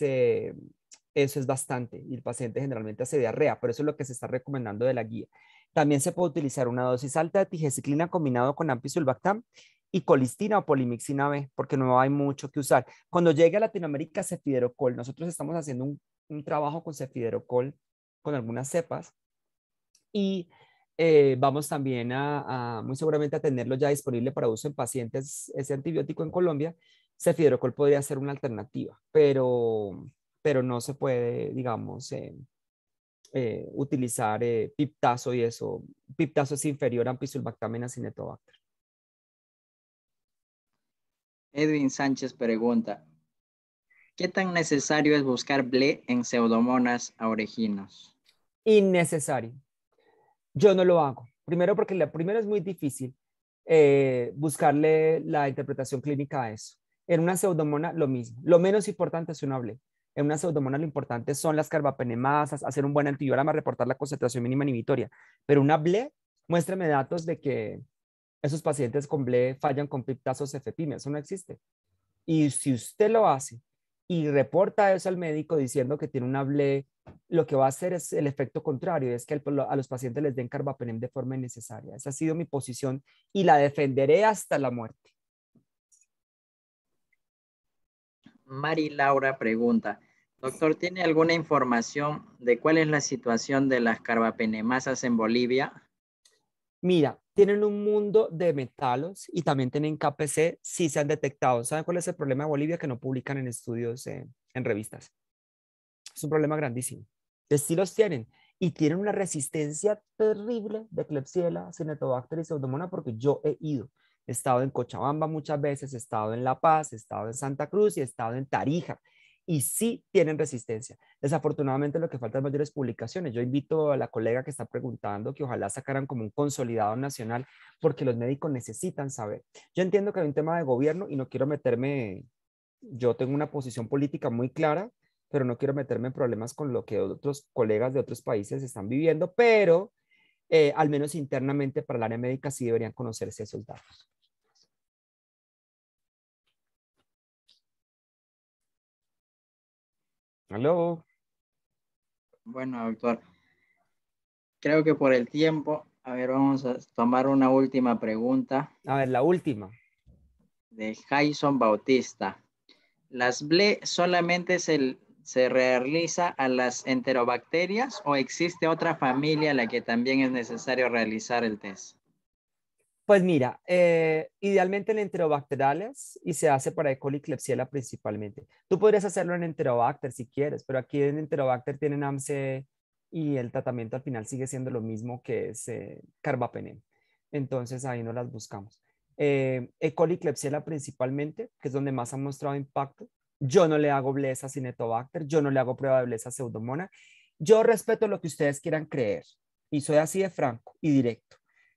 eso es bastante y el paciente generalmente hace diarrea, pero eso es lo que se está recomendando de la guía. También se puede utilizar una dosis alta de tigecyclina combinado con ampicilbactam y colistina o polimixina B, porque no hay mucho que usar. Cuando llegue a Latinoamérica, cefiderocol, nosotros estamos haciendo un trabajo con cefiderocol con algunas cepas y vamos también muy seguramente a tenerlo ya disponible para uso en pacientes, ese antibiótico en Colombia. Cefiderocol podría ser una alternativa, pero no se puede, digamos, utilizar piptazo y eso. Piptazo es inferior a ampicilbactam en Acinetobacter. Edwin Sánchez pregunta, ¿qué tan necesario es buscar BLE en Pseudomonas aeuginosa? Innecesario. Yo no lo hago. Primero porque primero es muy difícil buscarle la interpretación clínica a eso. En una pseudomona lo mismo. Lo menos importante es una BLE. En una pseudomona lo importante son las carbapenemasas, hacer un buen antibiograma, reportar la concentración mínima inhibitoria. Pero una BLE, muéstrame datos de que esos pacientes con BLE fallan con piptazos cefepime. Eso no existe. Y si usted lo hace y reporta eso al médico diciendo que tiene una BLE, lo que va a hacer es el efecto contrario, es que a los pacientes les den carbapenem de forma innecesaria. Esa ha sido mi posición y la defenderé hasta la muerte. Mari Laura pregunta, doctor, ¿tiene alguna información de cuál es la situación de las carbapenemasas en Bolivia? Mira, tienen un mundo de metalos y también tienen KPC, sí se han detectado. ¿Saben cuál es el problema de Bolivia? Que no publican en estudios en revistas. Es un problema grandísimo. Sí los tienen. Y tienen una resistencia terrible de Klebsiella, Acinetobacter y Pseudomonas porque yo he ido. He estado en Cochabamba muchas veces, he estado en La Paz, he estado en Santa Cruz y he estado en Tarija. Y sí tienen resistencia. Desafortunadamente lo que falta es mayores publicaciones. Yo invito a la colega que está preguntando que ojalá sacaran como un consolidado nacional porque los médicos necesitan saber. Yo entiendo que hay un tema de gobierno y no quiero meterme, yo tengo una posición política muy clara, pero no quiero meterme en problemas con lo que otros colegas de otros países están viviendo, pero al menos internamente para el área médica sí deberían conocerse esos datos. ¿Aló? Bueno, doctor, creo que por el tiempo, a ver, vamos a tomar una última pregunta A ver, la última. de Jason Bautista. ¿Las BLE solamente se realiza a las enterobacterias o existe otra familia a la que también es necesario realizar el test? Pues mira, idealmente en enterobacteriales y se hace para E. coli y Klebsiella principalmente. Tú podrías hacerlo en Enterobacter si quieres, pero aquí en Enterobacter tienen AMC y el tratamiento al final sigue siendo lo mismo que es carbapenem. Entonces ahí no las buscamos. E. coli y Klebsiella principalmente, que es donde más han mostrado impacto. Yo no le hago blesa sin Etobacter, yo no le hago prueba de blesa pseudomona. Yo respeto lo que ustedes quieran creer y soy así de franco y directo.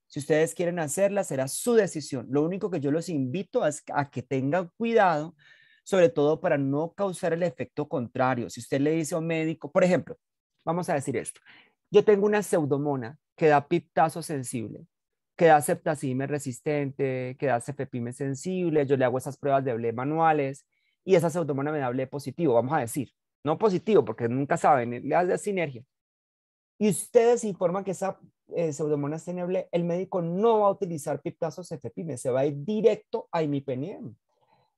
Si ustedes quieren hacerla, será su decisión. Lo único que yo los invito es a que tengan cuidado, sobre todo para no causar el efecto contrario. Si usted le dice a un médico, por ejemplo, vamos a decir esto, yo tengo una pseudomona que da piptazo sensible, que da septacime resistente, que da cefepime sensible, yo le hago esas pruebas de BLE manuales y esa pseudomona me da BLE positivo, vamos a decir, no positivo porque nunca saben, le da sinergia. Y ustedes informan que esa Pseudomonas teneble, el médico no va a utilizar piptazo cefepime, se va a ir directo a imipenem.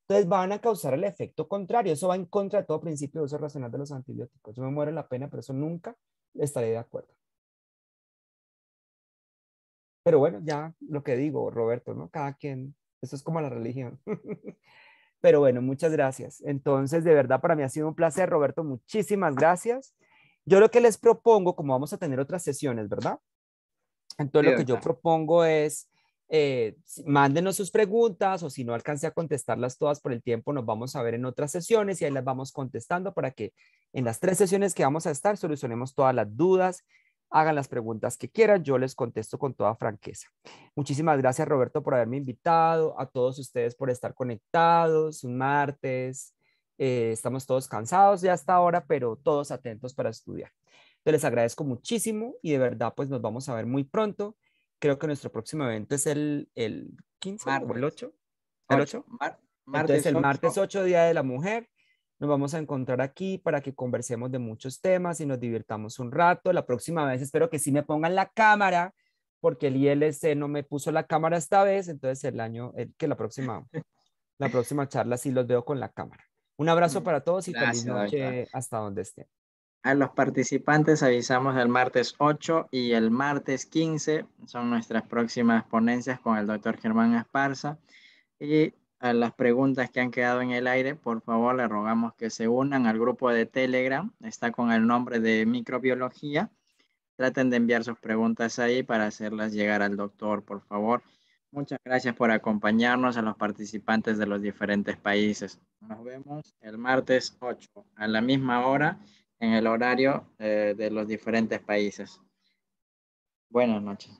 Entonces van a causar el efecto contrario. Eso va en contra de todo principio de uso racional de los antibióticos. Yo me muero en la pena, pero eso nunca estaré de acuerdo. Pero bueno, ya lo que digo, Roberto, ¿no? Cada quien, eso es como la religión. Pero bueno, muchas gracias. Entonces, de verdad, para mí ha sido un placer, Roberto. Muchísimas gracias. Yo lo que les propongo, como vamos a tener otras sesiones, ¿verdad? Entonces, Sí, lo que yo doctor. propongo es, mándenos sus preguntas o si no alcancé a contestarlas todas por el tiempo, nos vamos a ver en otras sesiones y ahí las vamos contestando para que en las 3 sesiones que vamos a estar solucionemos todas las dudas, hagan las preguntas que quieran, yo les contesto con toda franqueza. Muchísimas gracias, Roberto, por haberme invitado, a todos ustedes por estar conectados, un martes, estamos todos cansados ya hasta ahora, pero todos atentos para estudiar. Entonces les agradezco muchísimo y de verdad pues nos vamos a ver muy pronto. Creo que nuestro próximo evento es el 15 o el Martes 8. ¿El 8. 8? Entonces Martes el martes 8. 8, Día de la Mujer. Nos vamos a encontrar aquí para que conversemos de muchos temas y nos divirtamos un rato. La próxima vez espero que sí me pongan la cámara, porque el ILC no me puso la cámara esta vez, entonces la próxima charla sí los veo con la cámara. Un abrazo para todos y feliz Gracias, doctor. noche hasta donde estén. A los participantes avisamos el martes 8 y el martes 15. Son nuestras próximas ponencias con el doctor Germán Esparza. Y a las preguntas que han quedado en el aire, por favor, le rogamos que se unan al grupo de Telegram. Está con el nombre de microbiología. Traten de enviar sus preguntas ahí para hacerlas llegar al doctor, por favor. Muchas gracias por acompañarnos a los participantes de los diferentes países. Nos vemos el martes 8 a la misma hora en el horario de los diferentes países. Buenas noches.